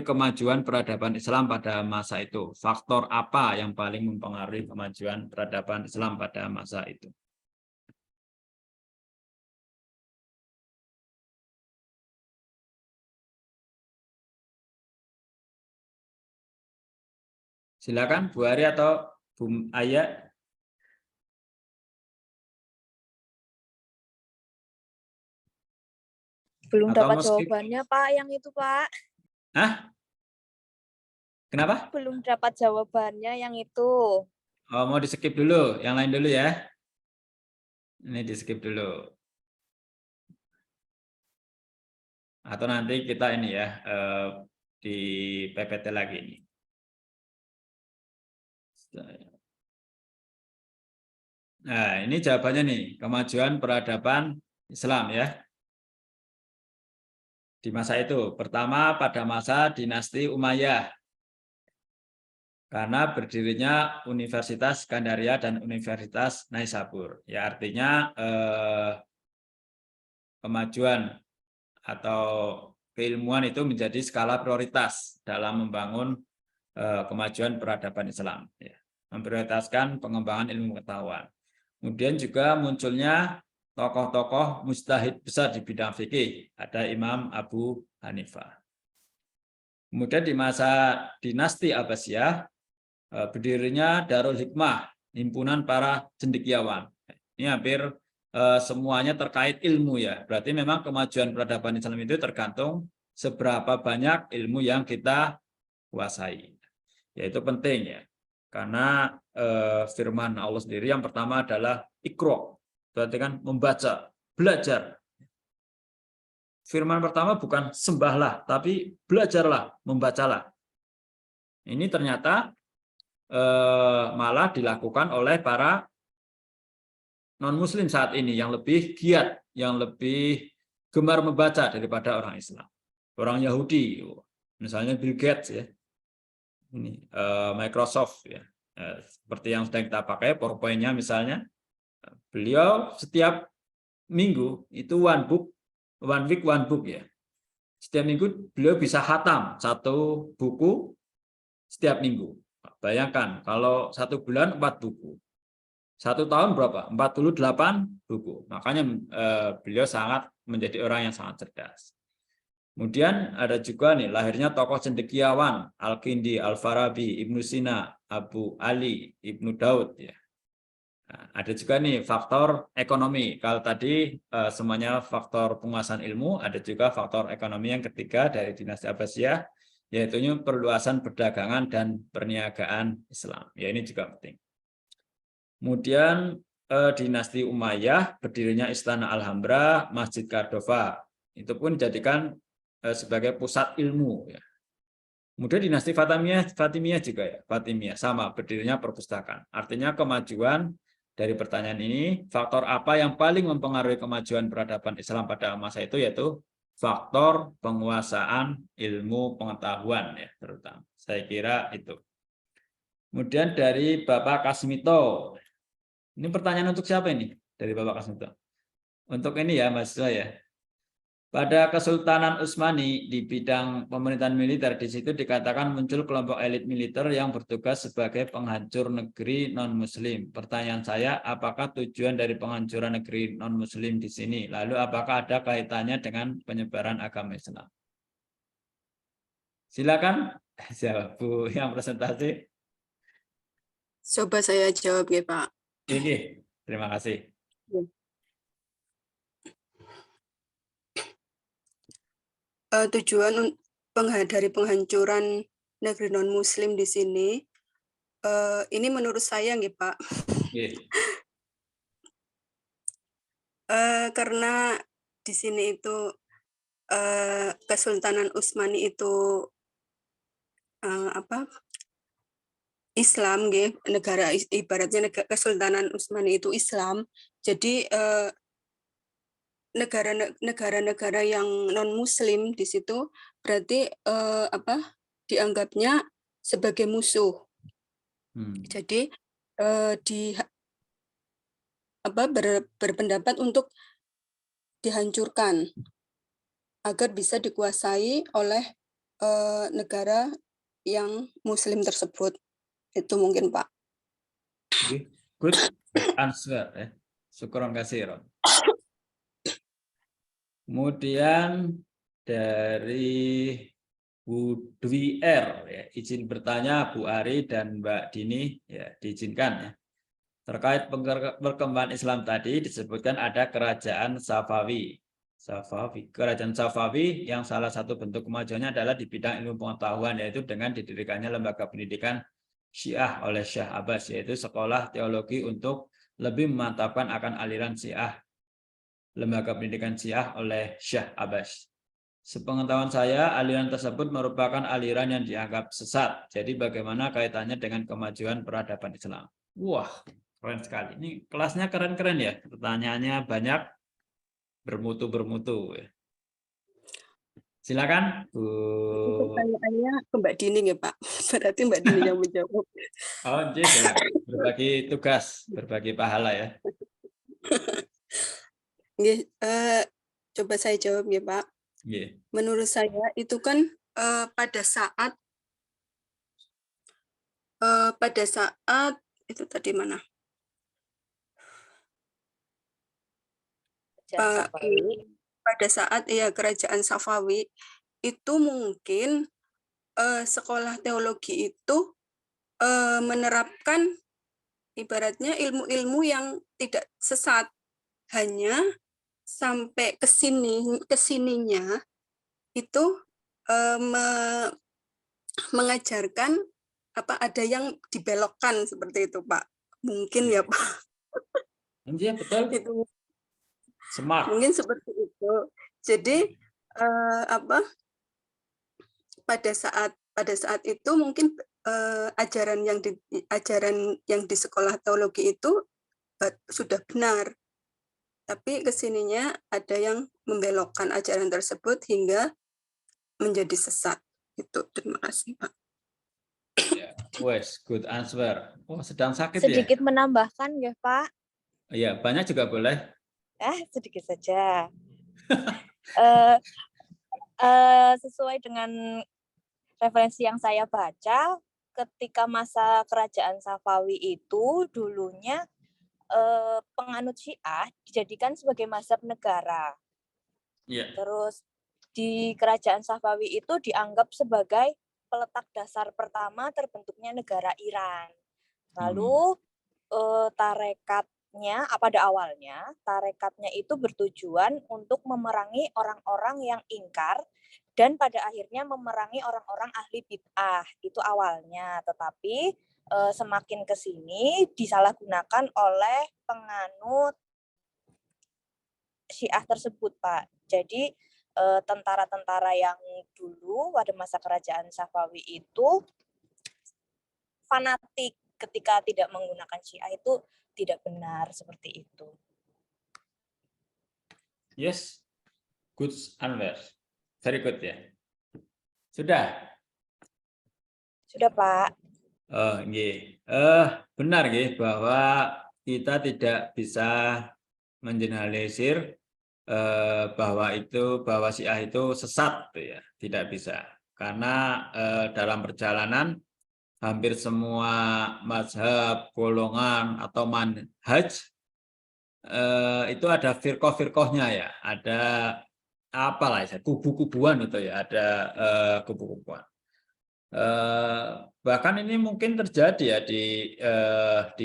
kemajuan peradaban Islam pada masa itu? Faktor apa yang paling mempengaruhi kemajuan peradaban Islam pada masa itu? Silakan Bu Ari atau Bu Ayah. Belum Atau dapat mau skip? jawabannya, Pak, yang itu, Pak. Hah? Kenapa? Belum dapat jawabannya yang itu. Oh, mau di skip dulu, yang lain dulu ya. Ini di skip dulu. Atau nanti kita ini ya, di PPT lagi ini. Nah, ini jawabannya nih, kemajuan peradaban Islam ya. Di masa itu, pertama pada masa dinasti Umayyah. Karena berdirinya Universitas Gandaria dan Universitas Naisabur. Ya artinya kemajuan atau keilmuan itu menjadi skala prioritas dalam membangun kemajuan peradaban Islam. Ya. Memprioritaskan pengembangan ilmu pengetahuan. Kemudian juga munculnya tokoh-tokoh mujtahid besar di bidang fikih. Ada Imam Abu Hanifah. Kemudian di masa dinasti Abbasiyah, berdirinya Darul Hikmah, himpunan para cendekiawan. Ini hampir semuanya terkait ilmu ya. Berarti memang kemajuan peradaban Islam itu tergantung seberapa banyak ilmu yang kita kuasai. Ya itu penting ya. Karena firman Allah sendiri yang pertama adalah Iqra. Berarti kan membaca, belajar. Firman pertama bukan sembahlah, tapi belajarlah, membacalah. Ini ternyata malah dilakukan oleh para non-muslim saat ini yang lebih giat, yang lebih gemar membaca daripada orang Islam. Orang Yahudi, misalnya Bill Gates ya, ini Microsoft ya, seperti yang sedang kita pakai PowerPoint-nya misalnya, beliau setiap minggu itu one week one book ya. Setiap minggu beliau bisa khatam satu buku setiap minggu. Bayangkan kalau 1 bulan 4 buku. 1 tahun berapa? 48 buku. Makanya beliau sangat menjadi orang yang sangat cerdas. Kemudian ada juga nih lahirnya tokoh cendekiawan Al-Kindi, Al-Farabi, Ibnu Sina, Abu Ali, Ibnu Daud ya. Nah, ada juga nih faktor ekonomi. Kalau tadi semuanya faktor penguasaan ilmu, ada juga faktor ekonomi yang ketiga dari dinasti Abbasiyah, yaitu perluasan perdagangan dan perniagaan Islam. Ya ini juga penting. Kemudian dinasti Umayyah, berdirinya Istana Alhambra, Masjid Cordova, itu pun dijadikan sebagai pusat ilmu. Ya. Kemudian dinasti Fatimiyah juga ya, Fatimiyah sama berdirinya perpustakaan. Artinya kemajuan dari pertanyaan ini, faktor apa yang paling mempengaruhi kemajuan peradaban Islam pada masa itu, yaitu faktor penguasaan ilmu pengetahuan ya terutama. Saya kira itu. Kemudian dari Bapak Kasmito. Ini pertanyaan untuk siapa ini? Dari Bapak Kasmito. Untuk ini ya mahasiswa ya. Pada Kesultanan Utsmani di bidang pemerintahan militer, di situ dikatakan muncul kelompok elit militer yang bertugas sebagai penghancur negeri non-muslim. Pertanyaan saya, apakah tujuan dari penghancuran negeri non-muslim di sini? Lalu apakah ada kaitannya dengan penyebaran agama Islam? Silakan jawab Bu yang presentasi. Coba saya jawab ya, Pak. Ini, terima kasih. Tujuan dari penghancuran negeri non-muslim di sini, ini menurut saya nih Pak, karena di sini itu Kesultanan Utsmani itu Islam, negara ibaratnya Kesultanan Utsmani itu Islam, jadi negara-negara yang non muslim di situ berarti dianggapnya sebagai musuh. Jadi berpendapat untuk dihancurkan agar bisa dikuasai oleh negara yang muslim tersebut. Itu mungkin Pak. Good answer ya. Syukron kasih. Kemudian dari Bu Dwi R ya, izin bertanya Bu Ari dan Mbak Dini ya, diizinkan ya. Terkait perkembangan Islam tadi disebutkan ada kerajaan Safawi. Safawi. Kerajaan Safawi yang salah satu bentuk kemajuannya adalah di bidang ilmu pengetahuan, yaitu dengan didirikannya lembaga pendidikan Syiah oleh Syekh Abbas, yaitu sekolah teologi untuk lebih memantapkan akan aliran Syiah. Lembaga pendidikan Syiah oleh Syekh Abbas. Sepengetahuan saya, aliran tersebut merupakan aliran yang dianggap sesat. Jadi bagaimana kaitannya dengan kemajuan peradaban Islam? Wah, keren sekali. Ini kelasnya keren-keren ya. Pertanyaannya banyak, bermutu-bermutu. Silakan, Bu. Pertanyaannya ke Mbak Dini ya Pak. Berarti Mbak Dini yang menjawab. Oh, silakan. Berbagi tugas, berbagi pahala ya. Nggih, coba saya jawab ya Pak. Iya. Menurut saya itu kan pada saat itu tadi mana? Kerajaan Safawi. Pada saat ya kerajaan Safawi itu mungkin sekolah teologi itu menerapkan ibaratnya ilmu-ilmu yang tidak sesat, hanya sampai kesininya itu mengajarkan ada yang dibelokkan seperti itu Pak, mungkin ya Pak. Iya, betul. Itu Smart. mungkin seperti itu. Jadi pada saat itu mungkin ajaran yang di sekolah teologi itu sudah benar, tapi kesininya ada yang membelokkan ajaran tersebut hingga menjadi sesat. Itu. Terima kasih Pak. Ya, wes, good answer. Oh, sedang sakit ya? Sedikit menambahkan ya Pak. Iya, banyak juga boleh. Sedikit saja. Sesuai dengan referensi yang saya baca, ketika masa kerajaan Safawi itu dulunya penganut Syiah dijadikan sebagai mazhab negara. Iya. Terus di kerajaan Safawi itu dianggap sebagai peletak dasar pertama terbentuknya negara Iran. Lalu tarekatnya pada awalnya tarekatnya itu bertujuan untuk memerangi orang-orang yang ingkar dan pada akhirnya memerangi orang-orang ahli bid'ah, itu awalnya. Tetapi semakin ke sini disalahgunakan oleh penganut Syiah tersebut, Pak. Jadi tentara-tentara yang dulu pada masa kerajaan Safawi itu fanatik, ketika tidak menggunakan Syiah itu tidak benar, seperti itu. Yes, good answer. Very good ya. Sudah? Sudah, Pak. Benar nggih bahwa kita tidak bisa mengeneralisir bahwa Syiah itu sesat, ya. Tidak bisa. Karena dalam perjalanan hampir semua mazhab, golongan atau manhaj itu ada firqah-firqahnya ya, ada apalah ya, kubu-kubuan itu ya, ada kubu-kubuan. Bahkan ini mungkin terjadi ya di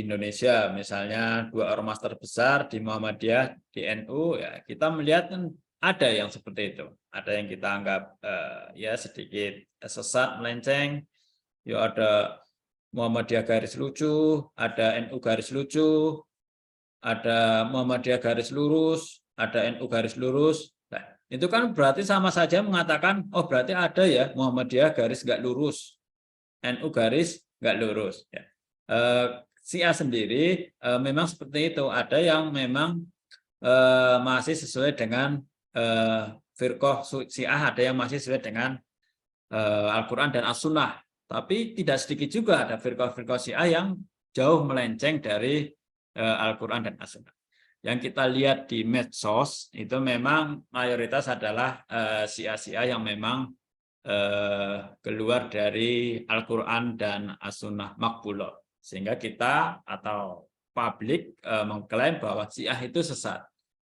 Indonesia, misalnya dua ormas terbesar di Muhammadiyah, di NU, ya kita melihat kan ada yang seperti itu, ada yang kita anggap ya sedikit sesat, melenceng, ya ada Muhammadiyah garis lucu, ada NU garis lucu, ada Muhammadiyah garis lurus, ada NU garis lurus. Nah, itu kan berarti sama saja mengatakan, oh berarti ada ya Muhammadiyah garis nggak lurus, NU garis nggak lurus. Ya. Syiah sendiri memang seperti itu. Ada yang memang masih sesuai dengan firqah Syiah, ada yang masih sesuai dengan Al-Quran dan As-Sunnah. Tapi tidak sedikit juga ada firqah-firqah Syiah yang jauh melenceng dari Al-Quran dan As-Sunnah. Yang kita lihat di medsos itu memang mayoritas adalah Syiah-Syiah yang memang keluar dari Al-Quran dan As-Sunnah Maqbulah. Sehingga kita atau publik mengklaim bahwa Syiah itu sesat.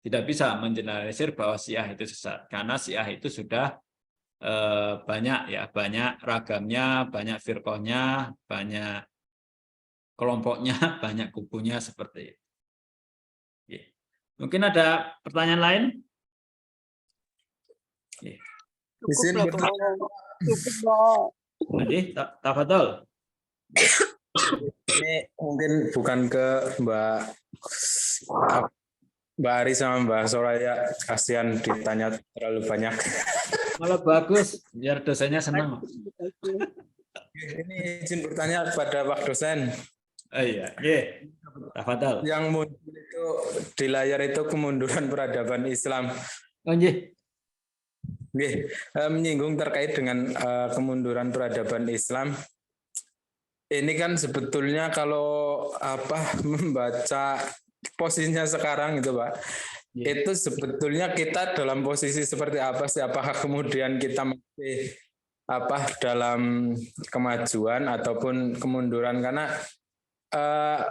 Tidak bisa mengeneralisir bahwa Syiah itu sesat, karena Syiah itu sudah banyak ya, banyak ragamnya, banyak firqahnya, banyak kelompoknya, banyak kubunya seperti itu. Mungkin ada pertanyaan lain? Izin Cukup loh, Pak. Cukup loh. Jadi, tafadhol. ini mungkin bukan ke Mbak Ari sama Mbak Soraya, kasihan ditanya terlalu banyak. Malah bagus, biar dosennya senang. Ini izin bertanya kepada Pak dosen. Oh iya, tafadhol. Yang muncul itu di layar itu kemunduran peradaban Islam. Oh iya. Menyinggung terkait dengan kemunduran peradaban Islam. Ini kan sebetulnya kalau membaca posisinya sekarang itu Pak, itu sebetulnya kita dalam posisi seperti apa sih? Apakah kemudian kita masih dalam kemajuan ataupun kemunduran? Karena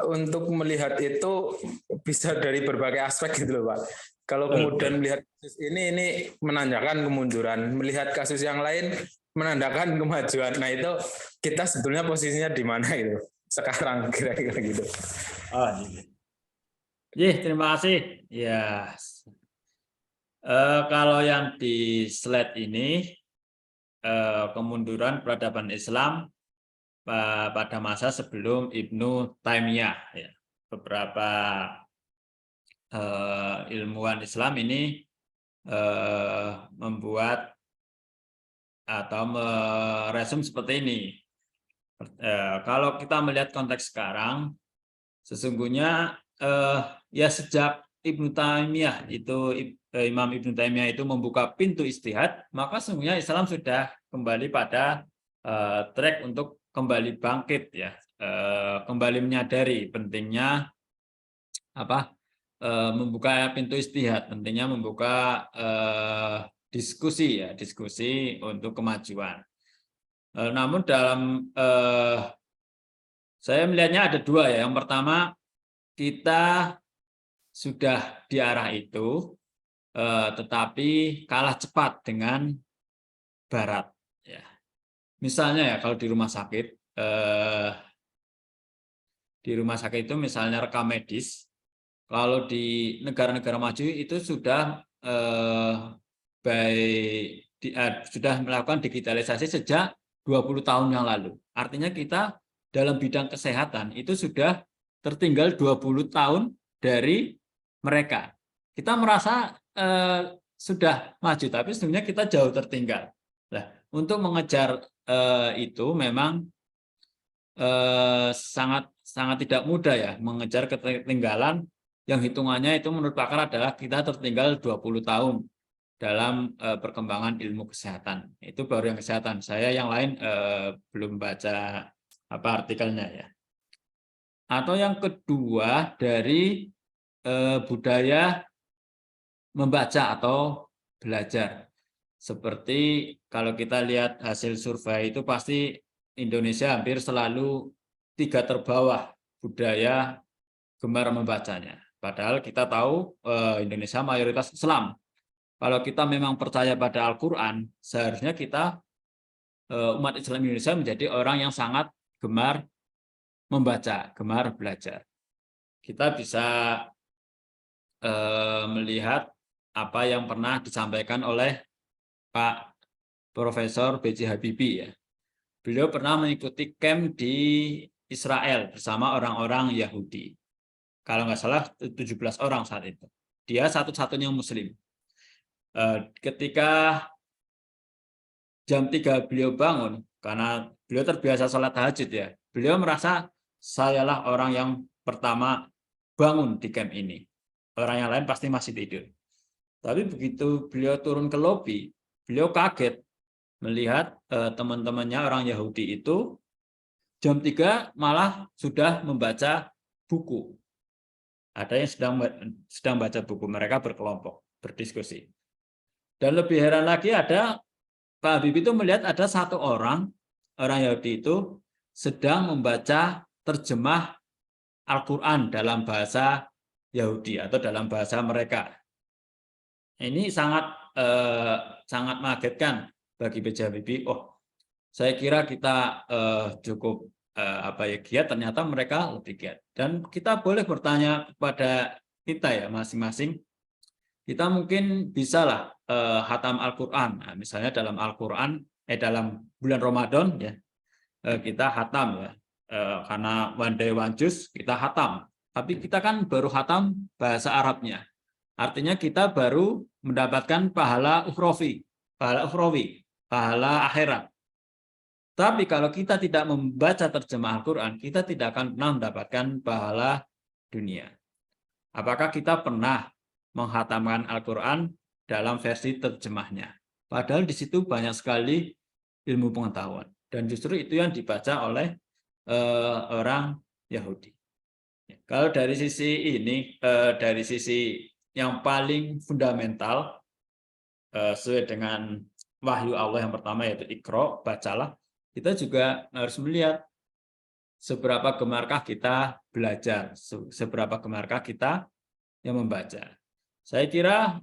untuk melihat itu bisa dari berbagai aspek gitu loh Pak. Kalau kemudian melihat kasus ini menandakan kemunduran, melihat kasus yang lain menandakan kemajuan. Nah itu kita sebetulnya posisinya di mana itu sekarang kira-kira gitu. Oh iya. Terima kasih. Ya. Kalau yang di slide ini kemunduran peradaban Islam pada masa sebelum Ibnu Taimiyah. Ya. Beberapa ilmuwan Islam ini membuat atau meresum seperti ini. Kalau kita melihat konteks sekarang, sesungguhnya ya sejak Ibnu Taimiyah itu Imam Ibnu Taimiyah itu membuka pintu ijtihad, maka sesungguhnya Islam sudah kembali pada track untuk kembali bangkit ya, kembali menyadari pentingnya membuka pintu ijtihad, pentingnya membuka diskusi untuk kemajuan. Namun dalam saya melihatnya ada dua ya. Yang pertama, kita sudah di arah itu, tetapi kalah cepat dengan Barat. Ya. Misalnya ya kalau di rumah sakit itu misalnya rekam medis, kalau di negara-negara maju itu sudah sudah melakukan digitalisasi sejak 20 tahun yang lalu. Artinya kita dalam bidang kesehatan itu sudah tertinggal 20 tahun dari mereka. Kita merasa sudah maju, tapi sebenarnya kita jauh tertinggal. Nah, untuk mengejar itu memang sangat tidak mudah ya, mengejar ketertinggalan yang hitungannya itu menurut pakar adalah kita tertinggal 20 tahun dalam perkembangan ilmu kesehatan. Itu baru yang kesehatan. Saya yang lain belum baca artikelnya ya. Atau yang kedua dari budaya membaca atau belajar. Seperti kalau kita lihat hasil survei itu pasti Indonesia hampir selalu 3 terbawah budaya gemar membacanya. Padahal kita tahu Indonesia mayoritas Islam. Kalau kita memang percaya pada Al-Quran, seharusnya kita umat Islam Indonesia menjadi orang yang sangat gemar membaca, gemar belajar. Kita bisa melihat apa yang pernah disampaikan oleh Pak Profesor B.J. Habibie ya. Beliau pernah mengikuti camp di Israel bersama orang-orang Yahudi. Kalau nggak salah 17 orang saat itu. Dia satu-satunya Muslim. Ketika jam 3 beliau bangun, karena beliau terbiasa sholat tahajud ya, beliau merasa sayalah orang yang pertama bangun di camp ini. Orang yang lain pasti masih tidur. Tapi begitu beliau turun ke lobi, beliau kaget melihat teman-temannya orang Yahudi itu jam 3 malah sudah membaca buku. Ada yang sedang baca buku, mereka berkelompok, berdiskusi. Dan lebih heran lagi ada Pak Habibie itu melihat ada satu orang Yahudi itu sedang membaca terjemah Al-Quran dalam bahasa Yahudi atau dalam bahasa mereka. Ini sangat mengagetkan bagi B.J. Habibie. Oh, saya kira kita cukup giat, ternyata mereka lebih giat. Dan kita boleh bertanya kepada kita ya masing-masing. kita mungkin bisalah khatam Al-Qur'an. Nah, misalnya dalam Al-Qur'an dalam bulan Ramadan ya, kita khatam ya. Karena one day one juice kita khatam. Tapi kita kan baru khatam bahasa Arabnya. Artinya kita baru mendapatkan pahala ukhrawi, pahala akhirat. Tapi kalau kita tidak membaca terjemah Al-Qur'an, kita tidak akan pernah mendapatkan pahala dunia. Apakah kita pernah menghatamkan Al-Qur'an dalam versi terjemahnya? Padahal di situ banyak sekali ilmu pengetahuan. Dan justru itu yang dibaca oleh orang Yahudi. Kalau dari sisi ini, dari sisi yang paling fundamental, sesuai dengan wahyu Allah yang pertama yaitu Iqra, bacalah, kita juga harus melihat seberapa gemarkah kita belajar, seberapa gemarkah kita yang membaca. Saya kira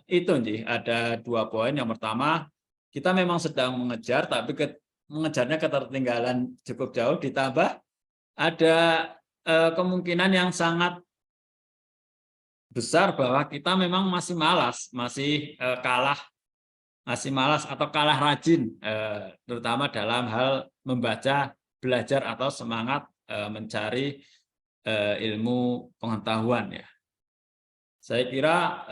itu nih, ada 2 poin. Yang pertama, kita memang sedang mengejar, tapi mengejarnya ketertinggalan cukup jauh, ditambah ada kemungkinan yang sangat besar bahwa kita memang masih malas, masih malas atau kalah rajin, terutama dalam hal membaca, belajar atau semangat mencari ilmu pengetahuan ya. Saya kira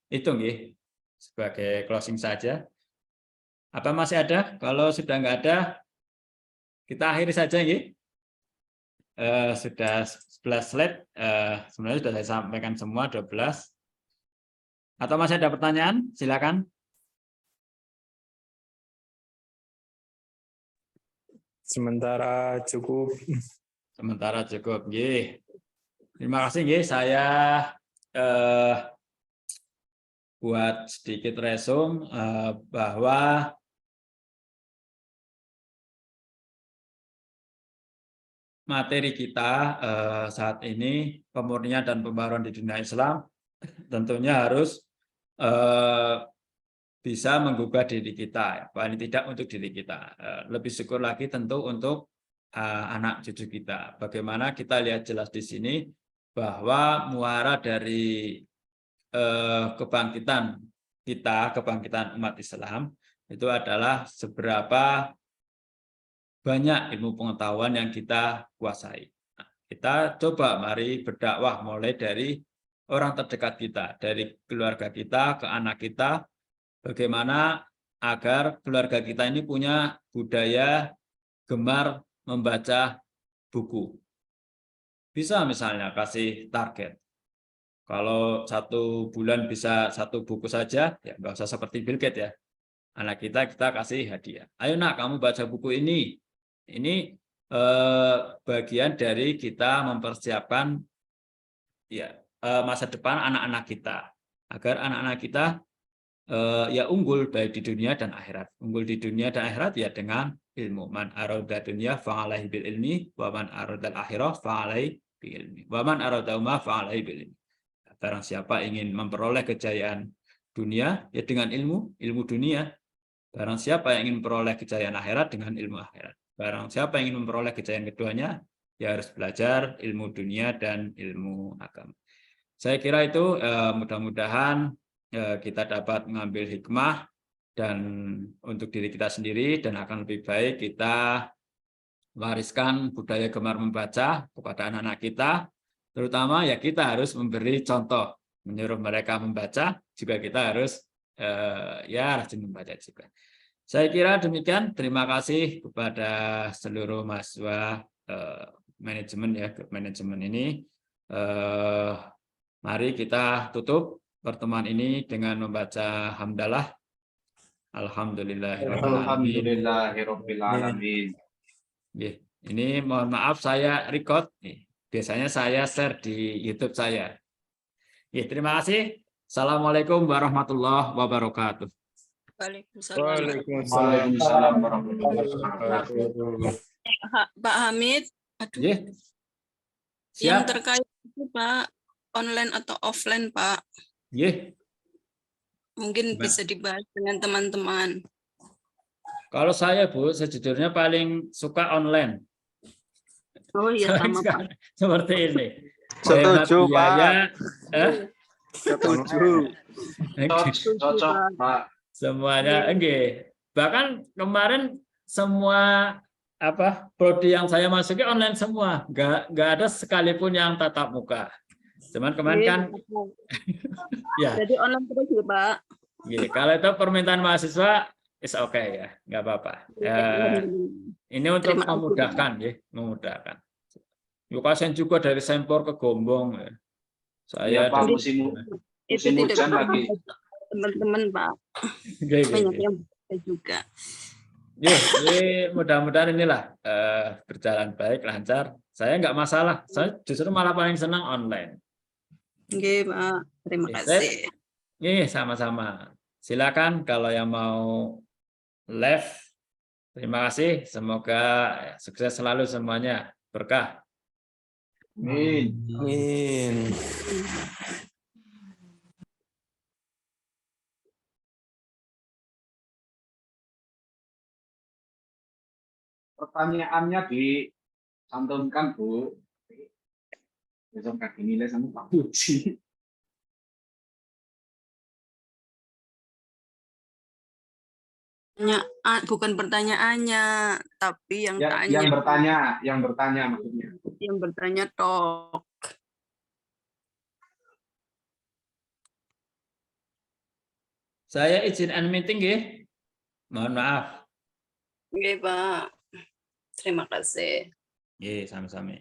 itu nih sebagai closing saja. Apa masih ada? Kalau sudah nggak ada, kita akhiri saja nih. Sudah 11 slide, sebenarnya sudah saya sampaikan semua 12. Atau masih ada pertanyaan? Silakan. Sementara cukup. Sementara cukup. Nggih. Terima kasih nggih. Saya buat sedikit resum bahwa materi kita saat ini pemurnian dan pembaruan di dunia Islam tentunya harus bisa menggugah diri kita, paling tidak untuk diri kita. Lebih syukur lagi tentu untuk anak cucu kita. Bagaimana kita lihat jelas di sini bahwa muara dari kebangkitan kita, kebangkitan umat Islam itu adalah seberapa banyak ilmu pengetahuan yang kita kuasai. Nah, kita coba mari berdakwah mulai dari orang terdekat kita, dari keluarga kita ke anak kita, bagaimana agar keluarga kita ini punya budaya gemar membaca buku. Bisa misalnya kasih target. Kalau 1 bulan bisa 1 buku saja, ya nggak usah seperti Bill Gates ya. Anak kita kasih hadiah. Ayo nak, kamu baca buku ini. Ini bagian dari kita mempersiapkan ya masa depan anak-anak kita, agar anak-anak kita ya unggul baik di dunia dan akhirat. Unggul di dunia dan akhirat ya dengan ilmu. Man arada dunya fa'alaihi bil ilmi, wa man arada al-akhirah fa'alaihi bil ilmi. Wa man arada ma fa'alaihi bil ilmi. Barang siapa ingin memperoleh kejayaan dunia ya dengan ilmu dunia. Barang siapa yang ingin memperoleh kejayaan akhirat dengan ilmu akhirat. Barang siapa yang ingin memperoleh kejayaan keduanya ya harus belajar ilmu dunia dan ilmu agama. Saya kira itu mudah-mudahan kita dapat mengambil hikmah dan untuk diri kita sendiri, dan akan lebih baik kita wariskan budaya gemar membaca kepada anak-anak kita, terutama ya kita harus memberi contoh, menyuruh mereka membaca, juga kita harus ya rajin membaca juga. Saya kira demikian. Terima kasih kepada seluruh mahasiswa manajemen ya, manajemen ini. Mari kita tutup pertemuan ini dengan membaca hamdalah. Alhamdulillahirobbilalamin. Ini mohon maaf saya record. Biasanya saya share di YouTube saya. Terima kasih. Assalamualaikum warahmatullahi wabarakatuh. Waalaikumsalam warahmatullahi wabarakatuh. Pak Hamid, yang terkait itu Pak, online atau offline Pak? Mungkin bisa dibahas dengan teman-teman. Kalau saya Bu, sejujurnya paling suka online. Oh iya sama Pak. Seperti ini. Setuju Pak. Setuju. Cocok, Pak. Semuanya enggak. Bahkan kemarin semua prodi yang saya masuki online semua, nggak ada sekalipun yang tatap muka. Cuman kemarin kan ya. Jadi online terus ya, Pak. Gini, kalau itu permintaan mahasiswa is okay ya, nggak apa-apa. Ini untuk Terima kasih, memudahkan ya, memudahkan. Yukasen juga dari Sempor ke Gombong ya. Saya Iya, Pak, dari musim Itu tidak hujan bisa lagi. teman-teman, Pak. Oke, oke, Banyak oke. yang bisa juga. Ya, ini mudah-mudahan inilah berjalan baik, lancar. Saya nggak masalah. Saya justru malah paling senang online. Oke, Pak. Terima Oke, kasih. Nih, sama-sama. Silakan kalau yang mau live. Terima kasih. Semoga sukses selalu semuanya. Berkah. Amin. Amin. Pertanyaannya disantumkan, Bu. Besok nggak dinilai sama Pak Puji. Bukan pertanyaannya, tapi yang tanya. Yang bertanya maksudnya. Yang bertanya toh. Saya izin end meeting ya. Mohon maaf. Oke, Pak. Terima kasih. Iya, sama-sama.